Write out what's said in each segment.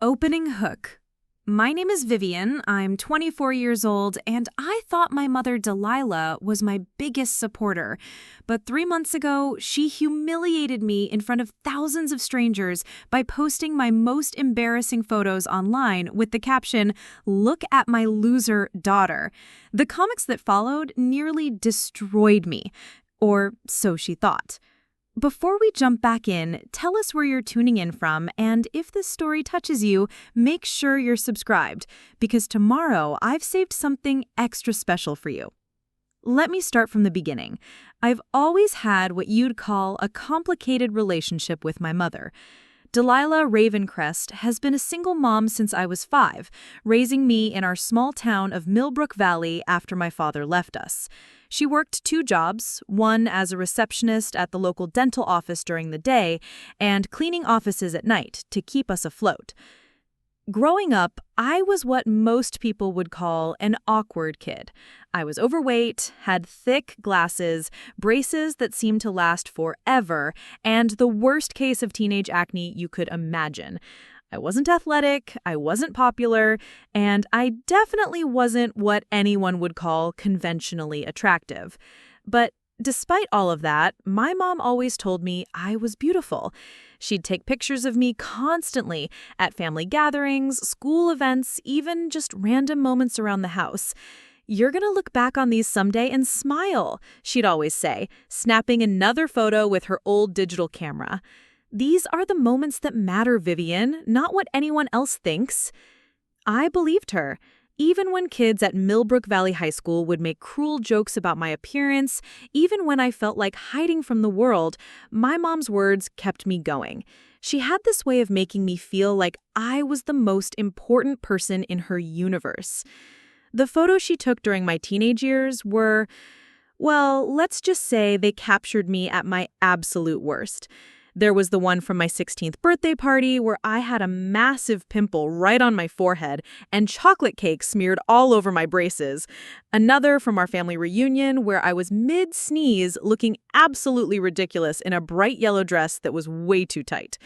Opening hook. My name is Vivian, I'm 24 years old, and I thought my mother Delilah was my biggest supporter. But 3 months ago, she humiliated me in front of thousands of strangers by posting my most embarrassing photos online with the caption, "Look at my loser daughter." The comments that followed nearly destroyed me, or so she thought. Before we jump back in, tell us where you're tuning in from, and if this story touches you, make sure you're subscribed, because tomorrow I've saved something extra special for you. Let me start from the beginning. I've always had what you'd call a complicated relationship with my mother. Delilah Ravencrest has been a single mom since I was 5, raising me in our small town of Millbrook Valley after my father left us. She worked 2 jobs, one as a receptionist at the local dental office during the day and cleaning offices at night to keep us afloat. Growing up, I was what most people would call an awkward kid. I was overweight, had thick glasses, braces that seemed to last forever, and the worst case of teenage acne you could imagine. I wasn't athletic, I wasn't popular, and I definitely wasn't what anyone would call conventionally attractive. But despite all of that, my mom always told me I was beautiful. She'd take pictures of me constantly at family gatherings, school events, even just random moments around the house. "You're gonna look back on these someday and smile," she'd always say, snapping another photo with her old digital camera. "These are the moments that matter, Vivian, not what anyone else thinks." I believed her. Even when kids at Millbrook Valley High School would make cruel jokes about my appearance, even when I felt like hiding from the world, my mom's words kept me going. She had this way of making me feel like I was the most important person in her universe. The photos she took during my teenage years were, well, let's just say they captured me at my absolute worst. There was the one from my 16th birthday party where I had a massive pimple right on my forehead and chocolate cake smeared all over my braces. Another from our family reunion where I was mid-sneeze looking absolutely ridiculous in a bright yellow dress that was way too tight.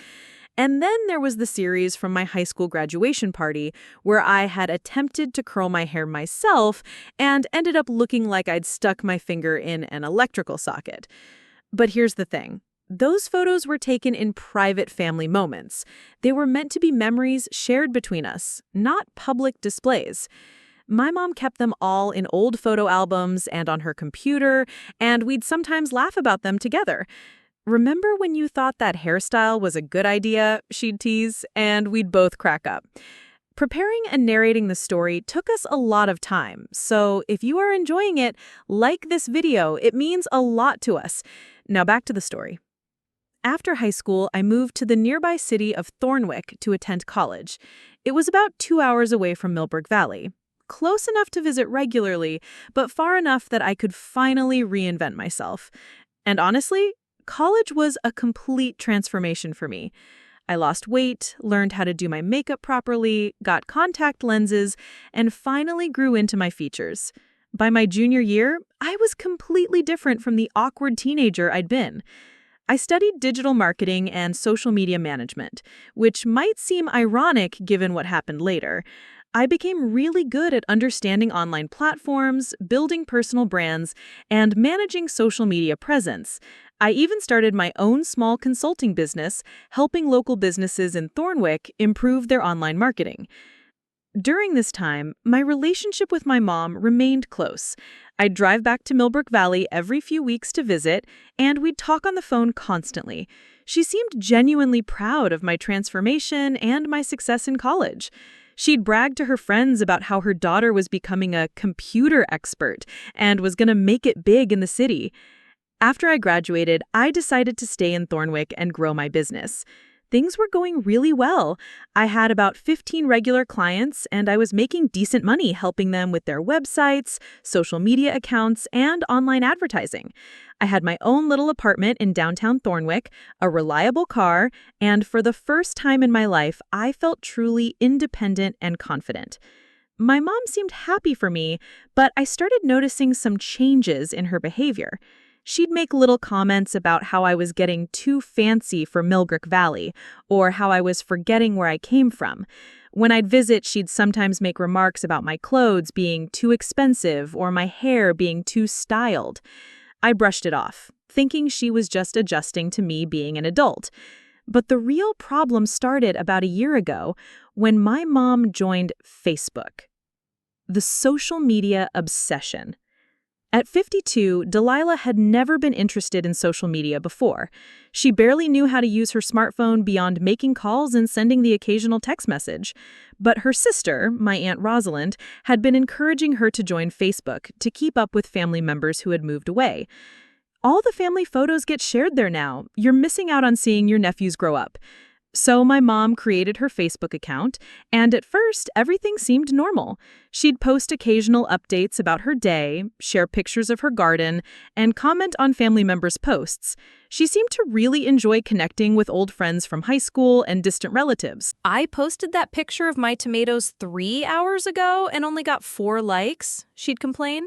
And then there was the series from my high school graduation party where I had attempted to curl my hair myself and ended up looking like I'd stuck my finger in an electrical socket. But here's the thing. Those photos were taken in private family moments. They were meant to be memories shared between us, not public displays. My mom kept them all in old photo albums and on her computer, and we'd sometimes laugh about them together. "Remember when you thought that hairstyle was a good idea?" she'd tease, and we'd both crack up. Preparing and narrating the story took us a lot of time, so if you are enjoying it, like this video, it means a lot to us. Now back to the story. After high school, I moved to the nearby city of Thornwick to attend college. It was about 2 hours away from Millbrook Valley. Close enough to visit regularly, but far enough that I could finally reinvent myself. And honestly, college was a complete transformation for me. I lost weight, learned how to do my makeup properly, got contact lenses, and finally grew into my features. By my junior year, I was completely different from the awkward teenager I'd been. I studied digital marketing and social media management, which might seem ironic given what happened later. I became really good at understanding online platforms, building personal brands, and managing social media presence. I even started my own small consulting business, helping local businesses in Thornwick improve their online marketing. During this time, my relationship with my mom remained close. I'd drive back to Millbrook Valley every few weeks to visit, and we'd talk on the phone constantly. She seemed genuinely proud of my transformation and my success in college. She'd brag to her friends about how her daughter was becoming a computer expert and was going to make it big in the city. After I graduated, I decided to stay in Thornwick and grow my business. Things were going really well. I had about 15 regular clients, and I was making decent money helping them with their websites, social media accounts, and online advertising. I had my own little apartment in downtown Thornwick, a reliable car, and for the first time in my life, I felt truly independent and confident. My mom seemed happy for me, but I started noticing some changes in her behavior. She'd make little comments about how I was getting too fancy for Millbrook Valley, or how I was forgetting where I came from. When I'd visit, she'd sometimes make remarks about my clothes being too expensive or my hair being too styled. I brushed it off, thinking she was just adjusting to me being an adult. But the real problem started about a year ago when my mom joined Facebook. The social media obsession. At 52, Delilah had never been interested in social media before. She barely knew how to use her smartphone beyond making calls and sending the occasional text message. But her sister, my Aunt Rosalind, had been encouraging her to join Facebook to keep up with family members who had moved away. All the family photos get shared there now. You're missing out on seeing your nephews grow up. So my mom created her Facebook account, and at first, everything seemed normal. She'd post occasional updates about her day, share pictures of her garden, and comment on family members' posts. She seemed to really enjoy connecting with old friends from high school and distant relatives. I posted that picture of my tomatoes 3 hours ago and only got 4 likes, she'd complain.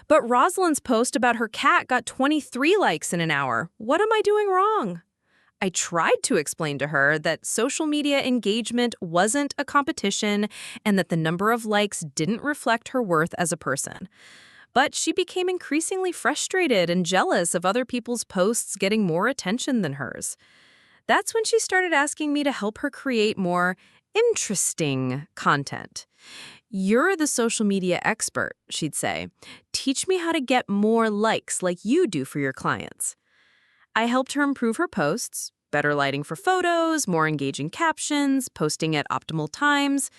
But Rosalind's post about her cat got 23 likes in an hour. What am I doing wrong? I tried to explain to her that social media engagement wasn't a competition and that the number of likes didn't reflect her worth as a person. But she became increasingly frustrated and jealous of other people's posts getting more attention than hers. That's when she started asking me to help her create more interesting content. "You're the social media expert," she'd say. "Teach me how to get more likes like you do for your clients." I helped her improve her posts, better lighting for photos, more engaging captions, posting at optimal times.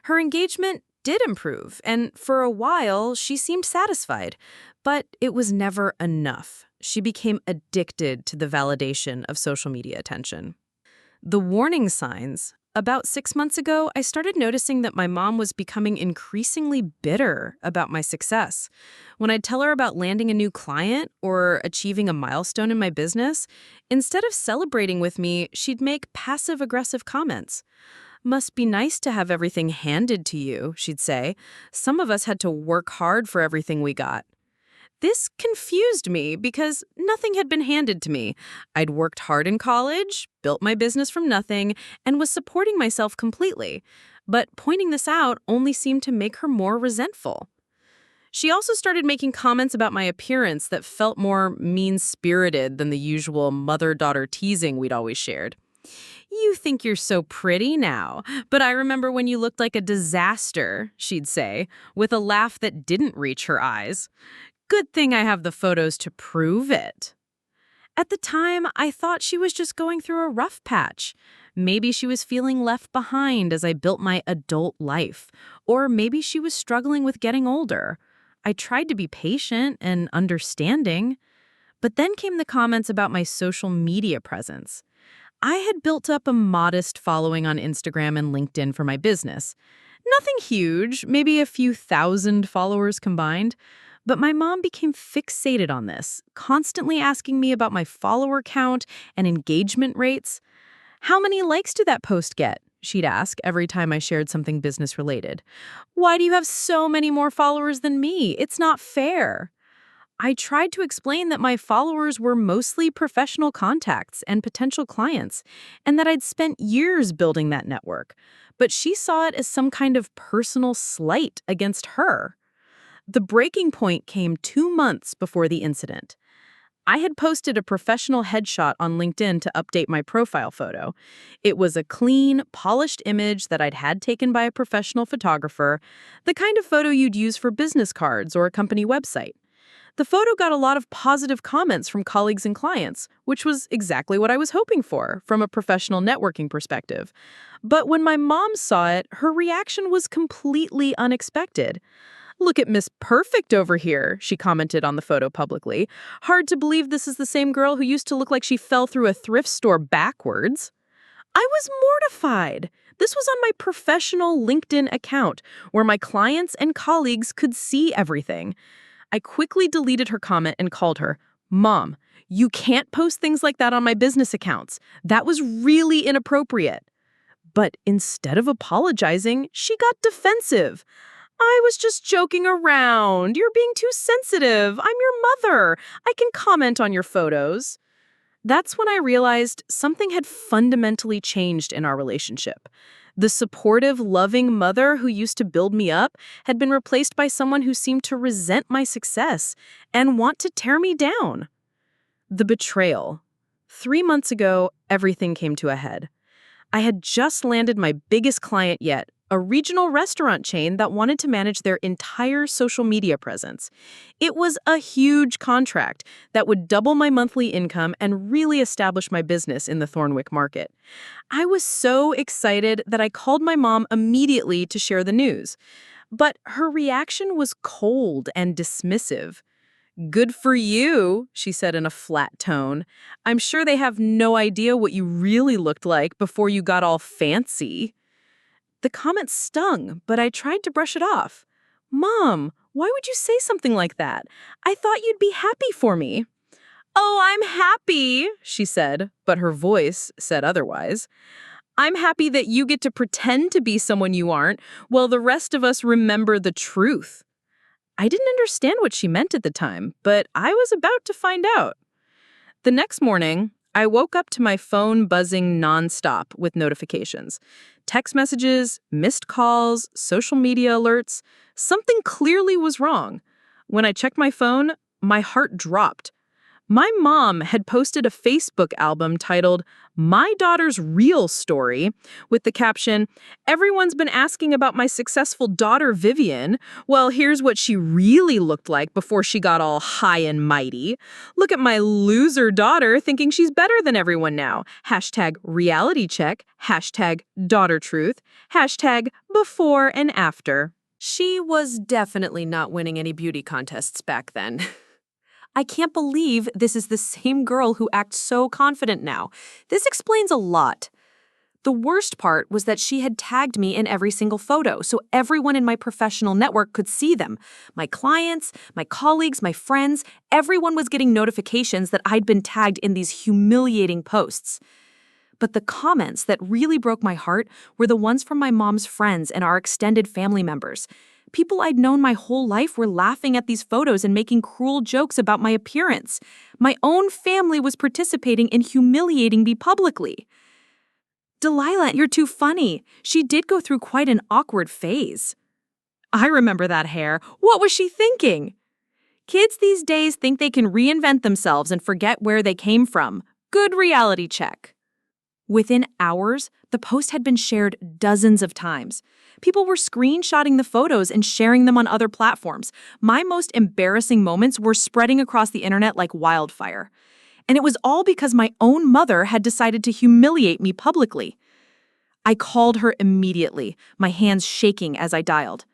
Her engagement did improve, and for a while, she seemed satisfied. But it was never enough. She became addicted to the validation of social media attention. The warning signs. About 6 months ago, I started noticing that my mom was becoming increasingly bitter about my success. When I'd tell her about landing a new client or achieving a milestone in my business, instead of celebrating with me, she'd make passive-aggressive comments. "Must be nice to have everything handed to you," she'd say. "Some of us had to work hard for everything we got." This confused me because nothing had been handed to me. I'd worked hard in college, built my business from nothing, and was supporting myself completely. But pointing this out only seemed to make her more resentful. She also started making comments about my appearance that felt more mean-spirited than the usual mother-daughter teasing we'd always shared. "You think you're so pretty now, but I remember when you looked like a disaster," she'd say, with a laugh that didn't reach her eyes. "Good thing I have the photos to prove it." At the time, I thought she was just going through a rough patch. Maybe she was feeling left behind as I built my adult life, or maybe she was struggling with getting older. I tried to be patient and understanding, but then came the comments about my social media presence. I had built up a modest following on Instagram and LinkedIn for my business. Nothing huge, maybe a few thousand followers combined. But my mom became fixated on this, constantly asking me about my follower count and engagement rates. "How many likes did that post get?" she'd ask every time I shared something business-related. "Why do you have so many more followers than me? It's not fair." I tried to explain that my followers were mostly professional contacts and potential clients, and that I'd spent years building that network. But she saw it as some kind of personal slight against her. The breaking point came 2 months before the incident. I had posted a professional headshot on LinkedIn to update my profile photo. It was a clean, polished image that I'd had taken by a professional photographer, the kind of photo you'd use for business cards or a company website. The photo got a lot of positive comments from colleagues and clients, which was exactly what I was hoping for from a professional networking perspective. But when my mom saw it, her reaction was completely unexpected. "Look at Miss Perfect over here," she commented on the photo publicly. "Hard to believe this is the same girl who used to look like she fell through a thrift store backwards." I was mortified. This was on my professional LinkedIn account, where my clients and colleagues could see everything. I quickly deleted her comment and called her, "Mom, you can't post things like that on my business accounts. That was really inappropriate." But instead of apologizing, she got defensive. I was just joking around. You're being too sensitive. I'm your mother. I can comment on your photos. That's when I realized something had fundamentally changed in our relationship. The supportive, loving mother who used to build me up had been replaced by someone who seemed to resent my success and want to tear me down. The betrayal. 3 months ago, everything came to a head. I had just landed my biggest client yet, a regional restaurant chain that wanted to manage their entire social media presence. It was a huge contract that would double my monthly income and really establish my business in the Thornwick market. I was so excited that I called my mom immediately to share the news. But her reaction was cold and dismissive. "Good for you," she said in a flat tone. "I'm sure they have no idea what you really looked like before you got all fancy." The comment stung, but I tried to brush it off. "Mom, why would you say something like that? I thought you'd be happy for me." "Oh, I'm happy," she said, but her voice said otherwise. "I'm happy that you get to pretend to be someone you aren't, while the rest of us remember the truth." I didn't understand what she meant at the time, but I was about to find out. The next morning, I woke up to my phone buzzing nonstop with notifications. Text messages, missed calls, social media alerts. Something clearly was wrong. When I checked my phone, my heart dropped. My mom had posted a Facebook album titled "My Daughter's Real Story" with the caption, "Everyone's been asking about my successful daughter, Vivian. Well, here's what she really looked like before she got all high and mighty. Look at my loser daughter thinking she's better than everyone now. Hashtag reality check. Hashtag daughter truth. Hashtag before and after." She was definitely not winning any beauty contests back then. I can't believe this is the same girl who acts so confident now. This explains a lot. The worst part was that she had tagged me in every single photo, so everyone in my professional network could see them. My clients, my colleagues, my friends, everyone was getting notifications that I'd been tagged in these humiliating posts. But the comments that really broke my heart were the ones from my mom's friends and our extended family members. People I'd known my whole life were laughing at these photos and making cruel jokes about my appearance. My own family was participating in humiliating me publicly. "Delilah, you're too funny. She did go through quite an awkward phase." I remember that hair. What was she thinking? Kids these days think they can reinvent themselves and forget where they came from. Good reality check. Within hours, the post had been shared dozens of times. People were screenshotting the photos and sharing them on other platforms. My most embarrassing moments were spreading across the internet like wildfire. And it was all because my own mother had decided to humiliate me publicly. I called her immediately, my hands shaking as I dialed.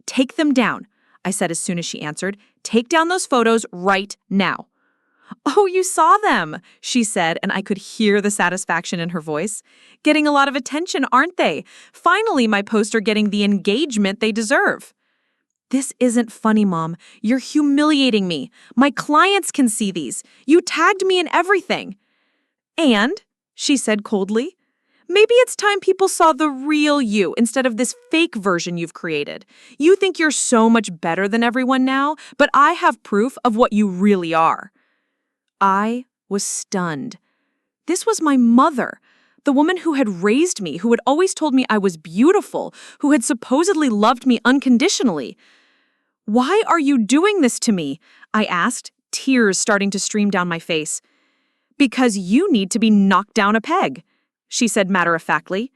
"Take them down," I said as soon as she answered. "Take down those photos right now." "Oh, you saw them," she said, and I could hear the satisfaction in her voice. "Getting a lot of attention, aren't they? Finally, my posts are getting the engagement they deserve." "This isn't funny, Mom. You're humiliating me. My clients can see these. You tagged me in everything." "And," she said coldly, "maybe it's time people saw the real you instead of this fake version you've created. You think you're so much better than everyone now, but I have proof of what you really are." I was stunned. This was my mother, the woman who had raised me, who had always told me I was beautiful, who had supposedly loved me unconditionally. "Why are you doing this to me?" I asked, tears starting to stream down my face. "Because you need to be knocked down a peg," she said matter-of-factly.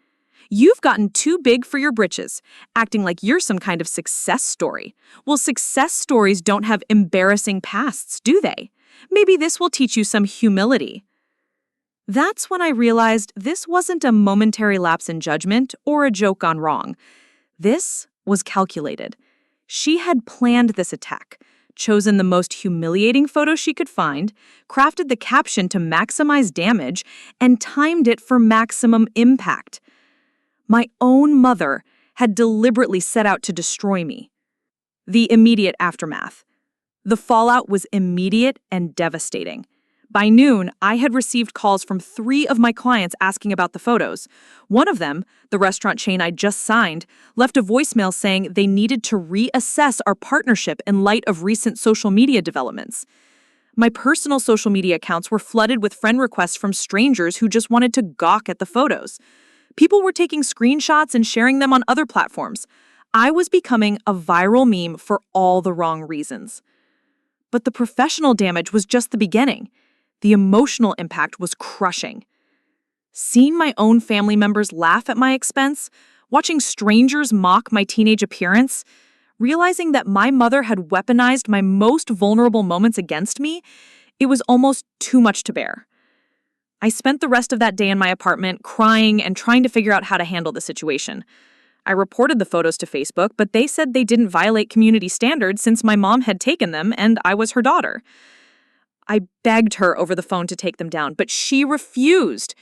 "You've gotten too big for your britches, acting like you're some kind of success story. Well, success stories don't have embarrassing pasts, do they? Maybe this will teach you some humility." That's when I realized this wasn't a momentary lapse in judgment or a joke gone wrong. This was calculated. She had planned this attack, chosen the most humiliating photo she could find, crafted the caption to maximize damage, and timed it for maximum impact. My own mother had deliberately set out to destroy me. The immediate aftermath. The fallout was immediate and devastating. By noon, I had received calls from 3 of my clients asking about the photos. One of them, the restaurant chain I just signed, left a voicemail saying they needed to reassess our partnership in light of recent social media developments. My personal social media accounts were flooded with friend requests from strangers who just wanted to gawk at the photos. People were taking screenshots and sharing them on other platforms. I was becoming a viral meme for all the wrong reasons. But the professional damage was just the beginning. The emotional impact was crushing. Seeing my own family members laugh at my expense, watching strangers mock my teenage appearance, realizing that my mother had weaponized my most vulnerable moments against me, it was almost too much to bear. I spent the rest of that day in my apartment crying and trying to figure out how to handle the situation. I reported the photos to Facebook, but they said they didn't violate community standards since my mom had taken them and I was her daughter. I begged her over the phone to take them down, but she refused.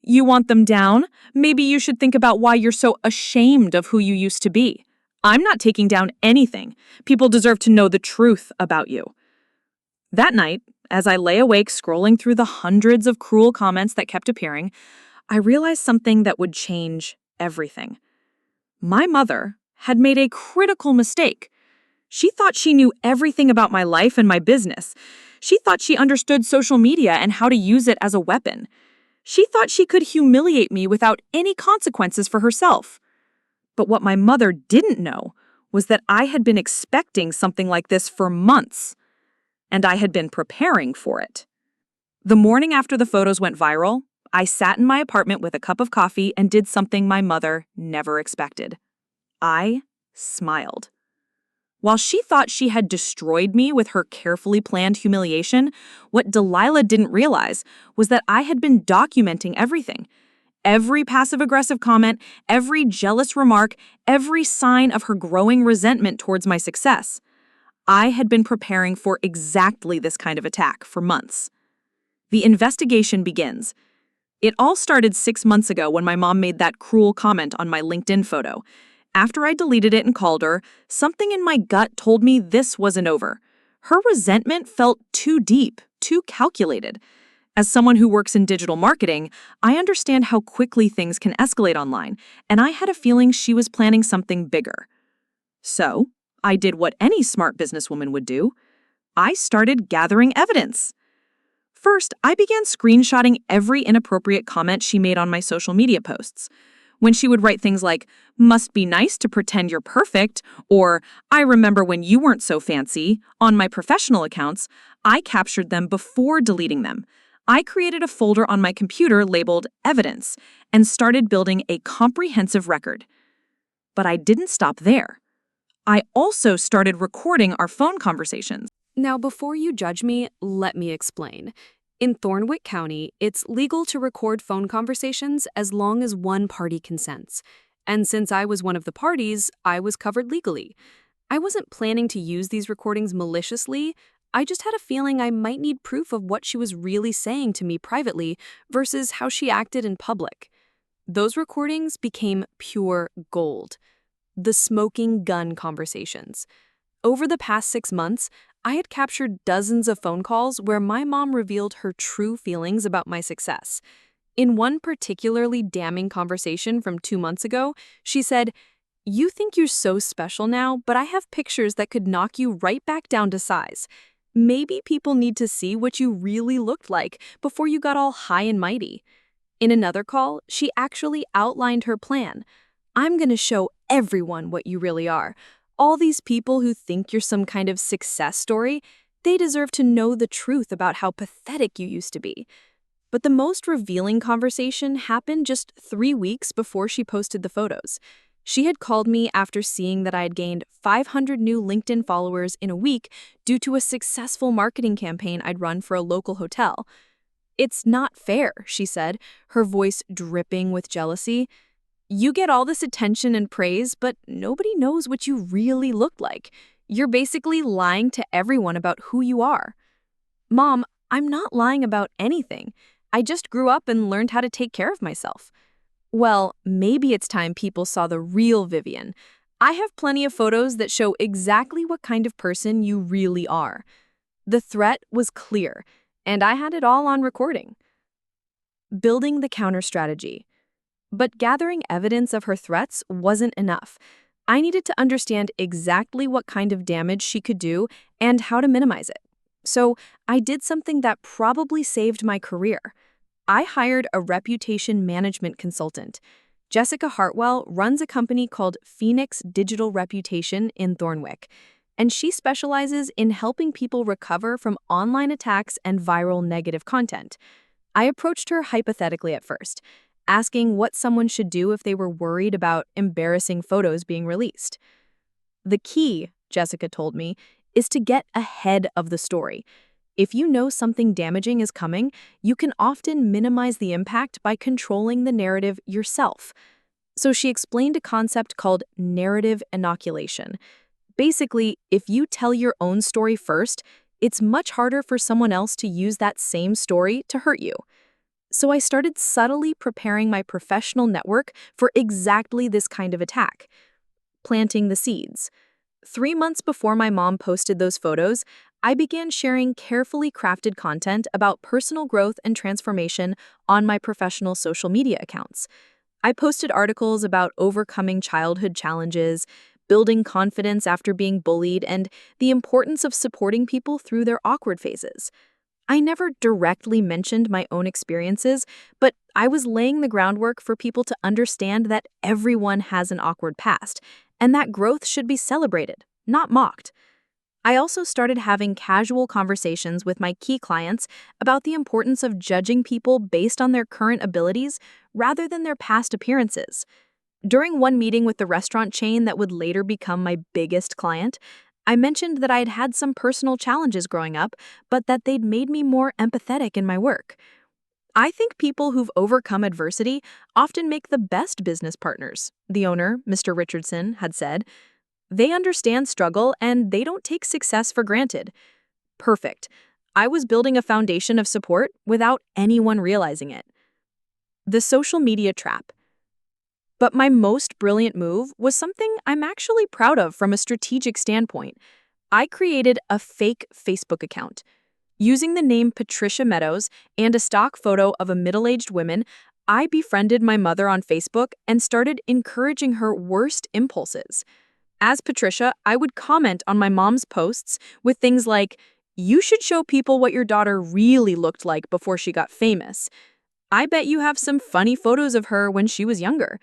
You want them down? Maybe you should think about why you're so ashamed of who you used to be. I'm not taking down anything. People deserve to know the truth about you. That night, as I lay awake scrolling through the hundreds of cruel comments that kept appearing, I realized something that would change everything. My mother had made a critical mistake. She thought she knew everything about my life and my business. She thought she understood social media and how to use it as a weapon. She thought she could humiliate me without any consequences for herself. But what my mother didn't know was that I had been expecting something like this for months, and I had been preparing for it. The morning after the photos went viral, I sat in my apartment with a cup of coffee and did something my mother never expected. I smiled. While she thought she had destroyed me with her carefully planned humiliation, what Delilah didn't realize was that I had been documenting everything. Every passive-aggressive comment, every jealous remark, every sign of her growing resentment towards my success. I had been preparing for exactly this kind of attack for months. The investigation begins. It all started 6 months ago when my mom made that cruel comment on my LinkedIn photo. After I deleted it and called her, something in my gut told me this wasn't over. Her resentment felt too deep, too calculated. As someone who works in digital marketing, I understand how quickly things can escalate online, and I had a feeling she was planning something bigger. So, I did what any smart businesswoman would do. I started gathering evidence. First, I began screenshotting every inappropriate comment she made on my social media posts. When she would write things like, "Must be nice to pretend you're perfect," or "I remember when you weren't so fancy," on my professional accounts, I captured them before deleting them. I created a folder on my computer labeled Evidence and started building a comprehensive record. But I didn't stop there. I also started recording our phone conversations. Now, before you judge me, let me explain. In Thornwick County, it's legal to record phone conversations as long as one party consents. And since I was one of the parties, I was covered legally. I wasn't planning to use these recordings maliciously. I just had a feeling I might need proof of what she was really saying to me privately versus how she acted in public. Those recordings became pure gold. The smoking gun conversations. Over the past 6 months, I had captured dozens of phone calls where my mom revealed her true feelings about my success. In one particularly damning conversation from 2 months ago, she said, "You think you're so special now, but I have pictures that could knock you right back down to size. Maybe people need to see what you really looked like before you got all high and mighty." In another call, she actually outlined her plan. "I'm going to show everyone what you really are. All these people who think you're some kind of success story, they deserve to know the truth about how pathetic you used to be." But the most revealing conversation happened just 3 weeks before she posted the photos. She had called me after seeing that I had gained 500 new LinkedIn followers in a week due to a successful marketing campaign I'd run for a local hotel. "It's not fair," she said, her voice dripping with jealousy. "You get all this attention and praise, but nobody knows what you really looked like. You're basically lying to everyone about who you are." "Mom, I'm not lying about anything. I just grew up and learned how to take care of myself." "Well, maybe it's time people saw the real Vivian. I have plenty of photos that show exactly what kind of person you really are." The threat was clear, and I had it all on recording. Building the counter strategy. But gathering evidence of her threats wasn't enough. I needed to understand exactly what kind of damage she could do and how to minimize it. So I did something that probably saved my career. I hired a reputation management consultant. Jessica Hartwell runs a company called Phoenix Digital Reputation in Thornwick, and she specializes in helping people recover from online attacks and viral negative content. I approached her hypothetically at first, asking what someone should do if they were worried about embarrassing photos being released. The key, Jessica told me, is to get ahead of the story. If you know something damaging is coming, you can often minimize the impact by controlling the narrative yourself. So she explained a concept called narrative inoculation. Basically, if you tell your own story first, it's much harder for someone else to use that same story to hurt you. So I started subtly preparing my professional network for exactly this kind of attack. Planting the seeds. 3 months before my mom posted those photos, I began sharing carefully crafted content about personal growth and transformation on my professional social media accounts. I posted articles about overcoming childhood challenges, building confidence after being bullied, and the importance of supporting people through their awkward phases. I never directly mentioned my own experiences, but I was laying the groundwork for people to understand that everyone has an awkward past, and that growth should be celebrated, not mocked. I also started having casual conversations with my key clients about the importance of judging people based on their current abilities rather than their past appearances. During one meeting with the restaurant chain that would later become my biggest client, I mentioned that I had had some personal challenges growing up, but that they'd made me more empathetic in my work. I think people who've overcome adversity often make the best business partners, the owner, Mr. Richardson, had said. They understand struggle and they don't take success for granted. Perfect. I was building a foundation of support without anyone realizing it. The social media trap. But my most brilliant move was something I'm actually proud of from a strategic standpoint. I created a fake Facebook account. Using the name Patricia Meadows and a stock photo of a middle-aged woman, I befriended my mother on Facebook and started encouraging her worst impulses. As Patricia, I would comment on my mom's posts with things like, "You should show people what your daughter really looked like before she got famous. I bet you have some funny photos of her when she was younger."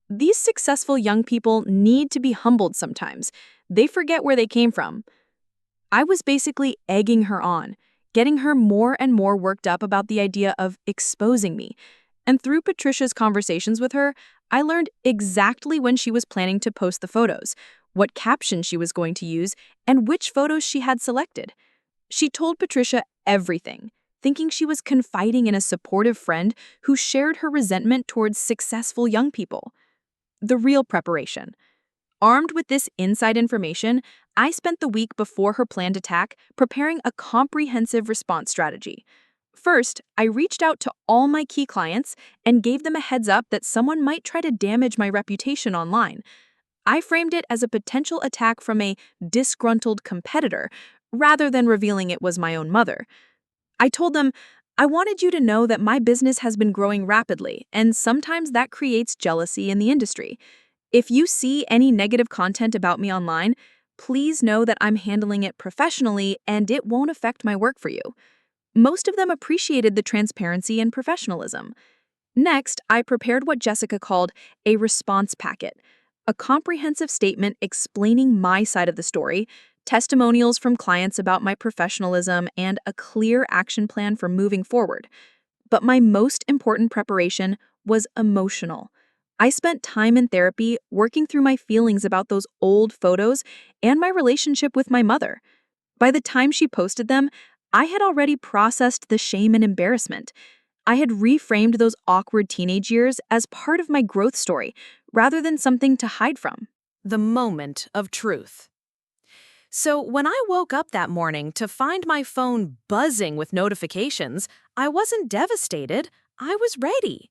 These successful young people need to be humbled sometimes. They forget where they came from. I was basically egging her on, getting her more and more worked up about the idea of exposing me. And through Patricia's conversations with her, I learned exactly when she was planning to post the photos, what caption she was going to use, and which photos she had selected. She told Patricia everything, thinking she was confiding in a supportive friend who shared her resentment towards successful young people. The real preparation. Armed with this inside information, I spent the week before her planned attack preparing a comprehensive response strategy. First, I reached out to all my key clients and gave them a heads up that someone might try to damage my reputation online. I framed it as a potential attack from a disgruntled competitor, rather than revealing it was my own mother. I told them, "I wanted you to know that my business has been growing rapidly, and sometimes that creates jealousy in the industry. If you see any negative content about me online, please know that I'm handling it professionally and it won't affect my work for you." Most of them appreciated the transparency and professionalism. Next, I prepared what Jessica called a response packet, a comprehensive statement explaining my side of the story, testimonials from clients about my professionalism, and a clear action plan for moving forward. But my most important preparation was emotional. I spent time in therapy working through my feelings about those old photos and my relationship with my mother. By the time she posted them, I had already processed the shame and embarrassment. I had reframed those awkward teenage years as part of my growth story, rather than something to hide from. The moment of truth. So when I woke up that morning to find my phone buzzing with notifications, I wasn't devastated, I was ready.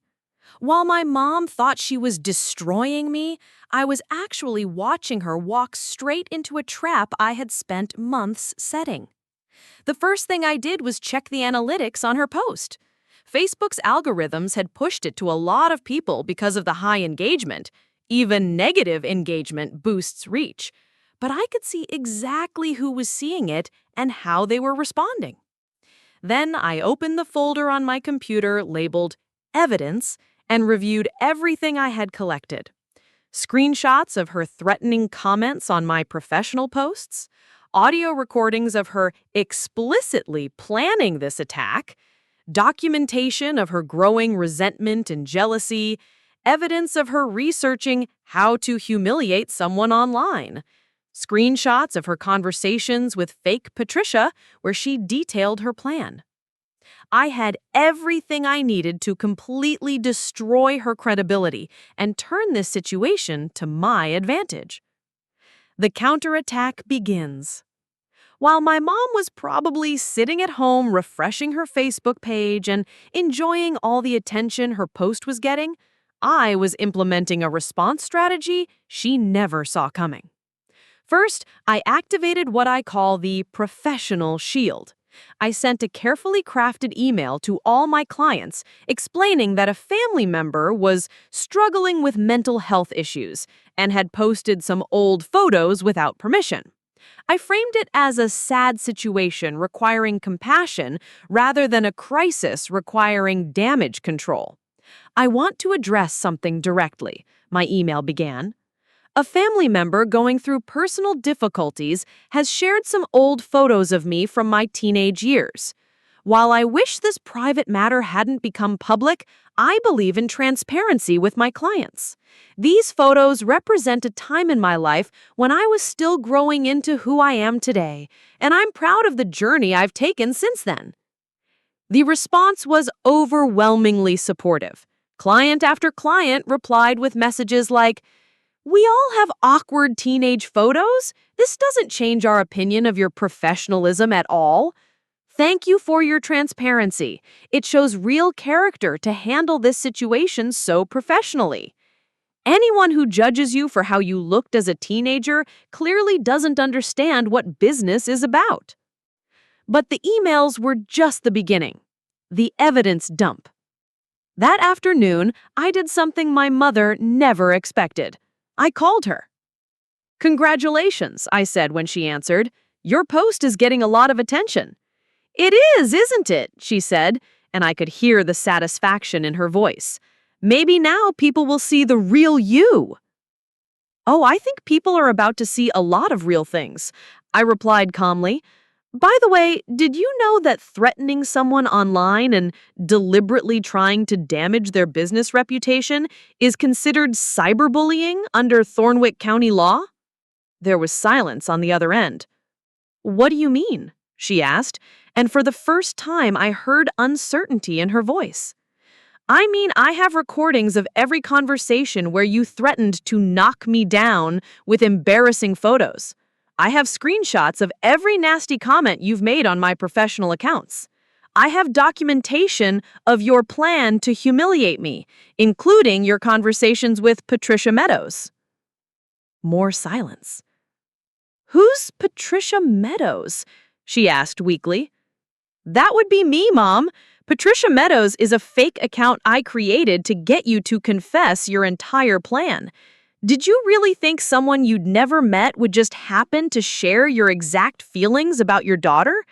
While my mom thought she was destroying me, I was actually watching her walk straight into a trap I had spent months setting. The first thing I did was check the analytics on her post. Facebook's algorithms had pushed it to a lot of people because of the high engagement. Even negative engagement boosts reach. But I could see exactly who was seeing it and how they were responding. Then I opened the folder on my computer labeled Evidence and reviewed everything I had collected. Screenshots of her threatening comments on my professional posts, audio recordings of her explicitly planning this attack, documentation of her growing resentment and jealousy, evidence of her researching how to humiliate someone online, screenshots of her conversations with fake Patricia where she detailed her plan. I had everything I needed to completely destroy her credibility and turn this situation to my advantage. The counterattack begins. While my mom was probably sitting at home refreshing her Facebook page and enjoying all the attention her post was getting, I was implementing a response strategy she never saw coming. First, I activated what I call the professional shield. I sent a carefully crafted email to all my clients explaining that a family member was struggling with mental health issues and had posted some old photos without permission. I framed it as a sad situation requiring compassion rather than a crisis requiring damage control. I want to address something directly, my email began. A family member going through personal difficulties has shared some old photos of me from my teenage years. While I wish this private matter hadn't become public, I believe in transparency with my clients. These photos represent a time in my life when I was still growing into who I am today, and I'm proud of the journey I've taken since then. The response was overwhelmingly supportive. Client after client replied with messages like, "We all have awkward teenage photos. This doesn't change our opinion of your professionalism at all. Thank you for your transparency. It shows real character to handle this situation so professionally. Anyone who judges you for how you looked as a teenager clearly doesn't understand what business is about." But the emails were just the beginning. The evidence dump. That afternoon, I did something my mother never expected. I called her. "Congratulations," I said when she answered. "Your post is getting a lot of attention." "It is, isn't it?" she said, and I could hear the satisfaction in her voice. "Maybe now people will see the real you." "Oh, I think people are about to see a lot of real things," I replied calmly. "By the way, did you know that threatening someone online and deliberately trying to damage their business reputation is considered cyberbullying under Thornwick County law?" There was silence on the other end. "What do you mean?" she asked, and for the first time I heard uncertainty in her voice. "I mean, I have recordings of every conversation where you threatened to knock me down with embarrassing photos. I have screenshots of every nasty comment you've made on my professional accounts. I have documentation of your plan to humiliate me, including your conversations with Patricia Meadows." More silence. "Who's Patricia Meadows?" she asked weakly. "That would be me, Mom. Patricia Meadows is a fake account I created to get you to confess your entire plan. Did you really think someone you'd never met would just happen to share your exact feelings about your daughter?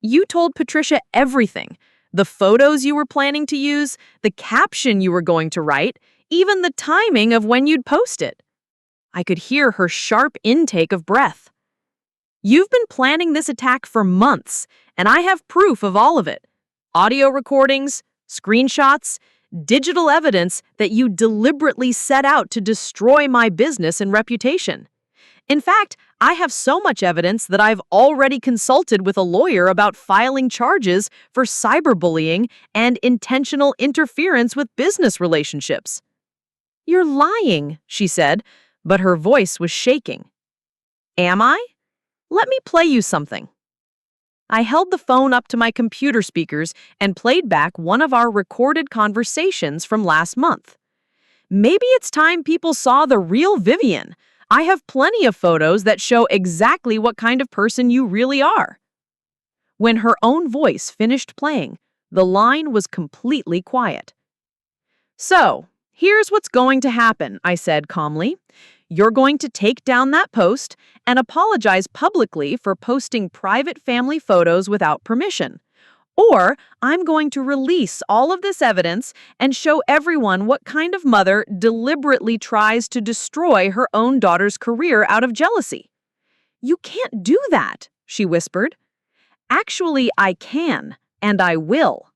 You told Patricia everything. The photos you were planning to use, the caption you were going to write, even the timing of when you'd post it." I could hear her sharp intake of breath. "You've been planning this attack for months, and I have proof of all of it. Audio recordings, screenshots, digital evidence that you deliberately set out to destroy my business and reputation. In fact, I have so much evidence that I've already consulted with a lawyer about filing charges for cyberbullying and intentional interference with business relationships." "You're lying," she said, but her voice was shaking. "Am I? Let me play you something." I held the phone up to my computer speakers and played back one of our recorded conversations from last month. "Maybe it's time people saw the real Vivian. I have plenty of photos that show exactly what kind of person you really are." When her own voice finished playing, the line was completely quiet. "So, here's what's going to happen," I said calmly. "You're going to take down that post and apologize publicly for posting private family photos without permission. Or I'm going to release all of this evidence and show everyone what kind of mother deliberately tries to destroy her own daughter's career out of jealousy." "You can't do that," she whispered. "Actually, I can, and I will.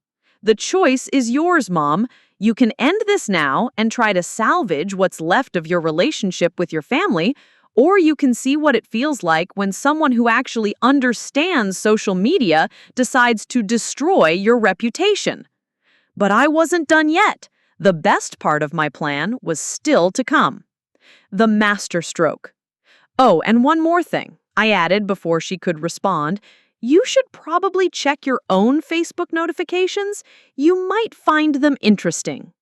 The choice is yours, Mom. You can end this now and try to salvage what's left of your relationship with your family, or you can see what it feels like when someone who actually understands social media decides to destroy your reputation." But I wasn't done yet. The best part of my plan was still to come. The masterstroke. "Oh, and one more thing," I added before she could respond. "You should probably check your own Facebook notifications. You might find them interesting."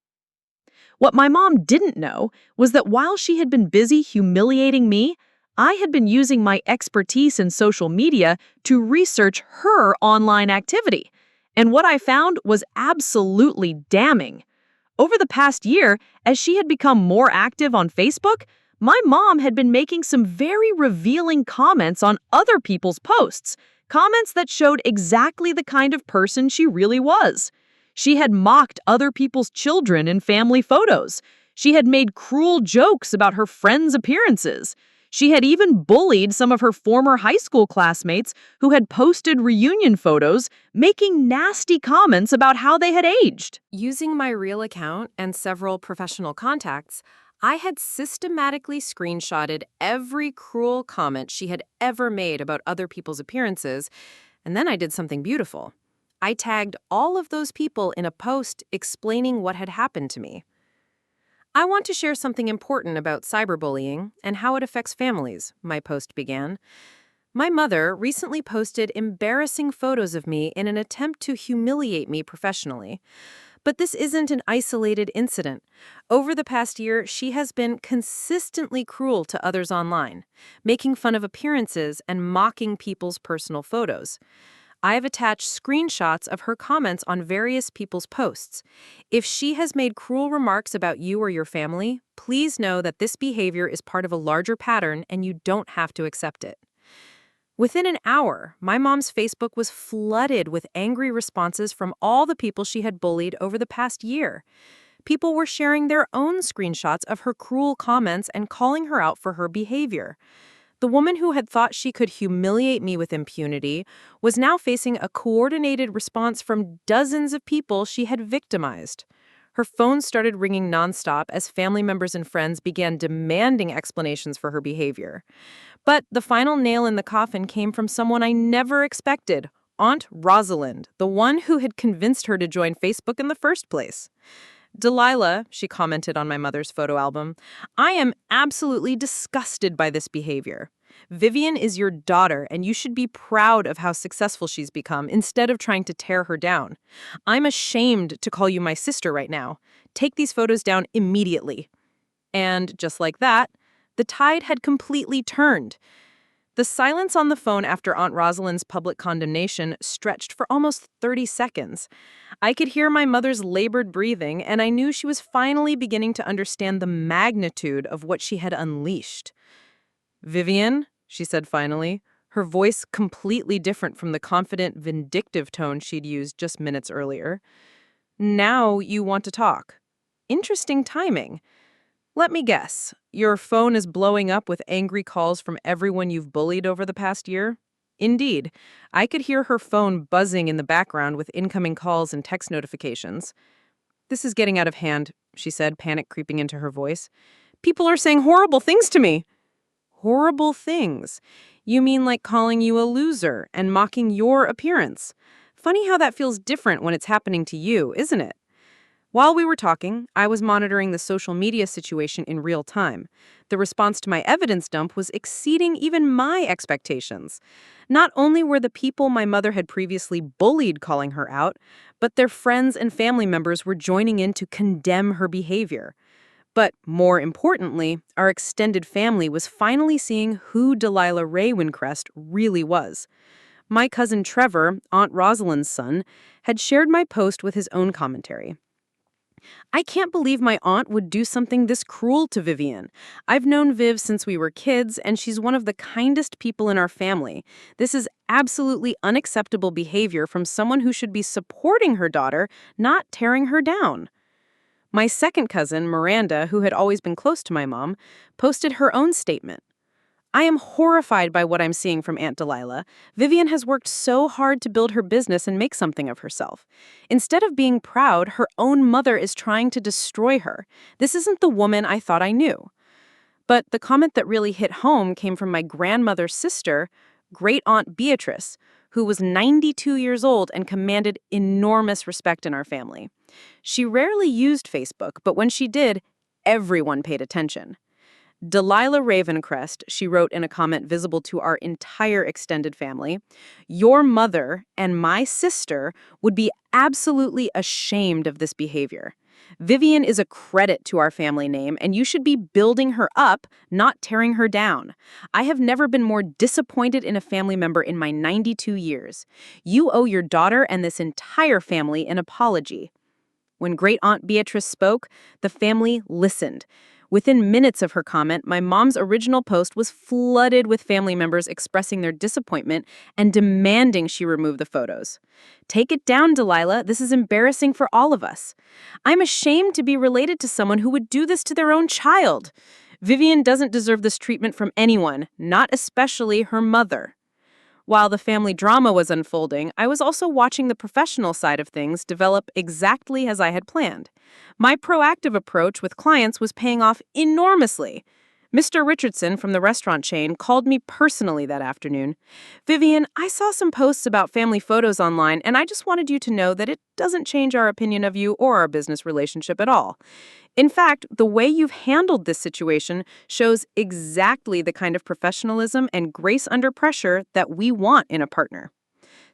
What my mom didn't know was that while she had been busy humiliating me, I had been using my expertise in social media to research her online activity. And what I found was absolutely damning. Over the past year, as she had become more active on Facebook, my mom had been making some very revealing comments on other people's posts, comments that showed exactly the kind of person she really was. She had mocked other people's children in family photos. She had made cruel jokes about her friends' appearances. She had even bullied some of her former high school classmates who had posted reunion photos, making nasty comments about how they had aged. Using my real account and several professional contacts, I had systematically screenshotted every cruel comment she had ever made about other people's appearances, and then I did something beautiful. I tagged all of those people in a post explaining what had happened to me. "I want to share something important about cyberbullying and how it affects families," my post began. "My mother recently posted embarrassing photos of me in an attempt to humiliate me professionally. But this isn't an isolated incident. Over the past year, she has been consistently cruel to others online, making fun of appearances and mocking people's personal photos. I have attached screenshots of her comments on various people's posts. If she has made cruel remarks about you or your family, please know that this behavior is part of a larger pattern and you don't have to accept it." Within an hour, my mom's Facebook was flooded with angry responses from all the people she had bullied over the past year. People were sharing their own screenshots of her cruel comments and calling her out for her behavior. The woman who had thought she could humiliate me with impunity was now facing a coordinated response from dozens of people she had victimized. Her phone started ringing nonstop as family members and friends began demanding explanations for her behavior. But the final nail in the coffin came from someone I never expected, Aunt Rosalind, the one who had convinced her to join Facebook in the first place. "Delilah," she commented on my mother's photo album, "I am absolutely disgusted by this behavior. Vivian is your daughter, and you should be proud of how successful she's become instead of trying to tear her down. I'm ashamed to call you my sister right now. Take these photos down immediately." And just like that, the tide had completely turned. The silence on the phone after Aunt Rosalind's public condemnation stretched for almost 30 seconds. I could hear my mother's labored breathing, and I knew she was finally beginning to understand the magnitude of what she had unleashed. "Vivian," she said finally, her voice completely different from the confident, vindictive tone she'd used just minutes earlier. "Now you want to talk. Interesting timing. Let me guess, your phone is blowing up with angry calls from everyone you've bullied over the past year?" Indeed, I could hear her phone buzzing in the background with incoming calls and text notifications. "This is getting out of hand," she said, panic creeping into her voice. "People are saying horrible things to me." "Horrible things? You mean like calling you a loser and mocking your appearance? Funny how that feels different when it's happening to you, isn't it?" While we were talking, I was monitoring the social media situation in real time. The response to my evidence dump was exceeding even my expectations. Not only were the people my mother had previously bullied calling her out, but their friends and family members were joining in to condemn her behavior. But more importantly, our extended family was finally seeing who Delilah Ravencrest really was. My cousin Trevor, Aunt Rosalind's son, had shared my post with his own commentary. I can't believe my aunt would do something this cruel to Vivian. I've known Viv since we were kids, and she's one of the kindest people in our family. This is absolutely unacceptable behavior from someone who should be supporting her daughter, not tearing her down. My second cousin, Miranda, who had always been close to my mom, posted her own statement. I am horrified by what I'm seeing from Aunt Delilah. Vivian has worked so hard to build her business and make something of herself. Instead of being proud, her own mother is trying to destroy her. This isn't the woman I thought I knew. But the comment that really hit home came from my grandmother's sister, Great Aunt Beatrice, who was 92 years old and commanded enormous respect in our family. She rarely used Facebook, but when she did, everyone paid attention. Delilah Ravencrest, she wrote in a comment visible to our entire extended family, "Your mother and my sister would be absolutely ashamed of this behavior. Vivian is a credit to our family name, and you should be building her up, not tearing her down. I have never been more disappointed in a family member in my 92 years. You owe your daughter and this entire family an apology." When Great Aunt Beatrice spoke, the family listened. Within minutes of her comment, my mom's original post was flooded with family members expressing their disappointment and demanding she remove the photos. "Take it down, Delilah. This is embarrassing for all of us. I'm ashamed to be related to someone who would do this to their own child. Vivian doesn't deserve this treatment from anyone, not especially her mother." While the family drama was unfolding, I was also watching the professional side of things develop exactly as I had planned. My proactive approach with clients was paying off enormously. Mr. Richardson from the restaurant chain called me personally that afternoon. "Vivian, I saw some posts about family photos online, and I just wanted you to know that it doesn't change our opinion of you or our business relationship at all. In fact, the way you've handled this situation shows exactly the kind of professionalism and grace under pressure that we want in a partner."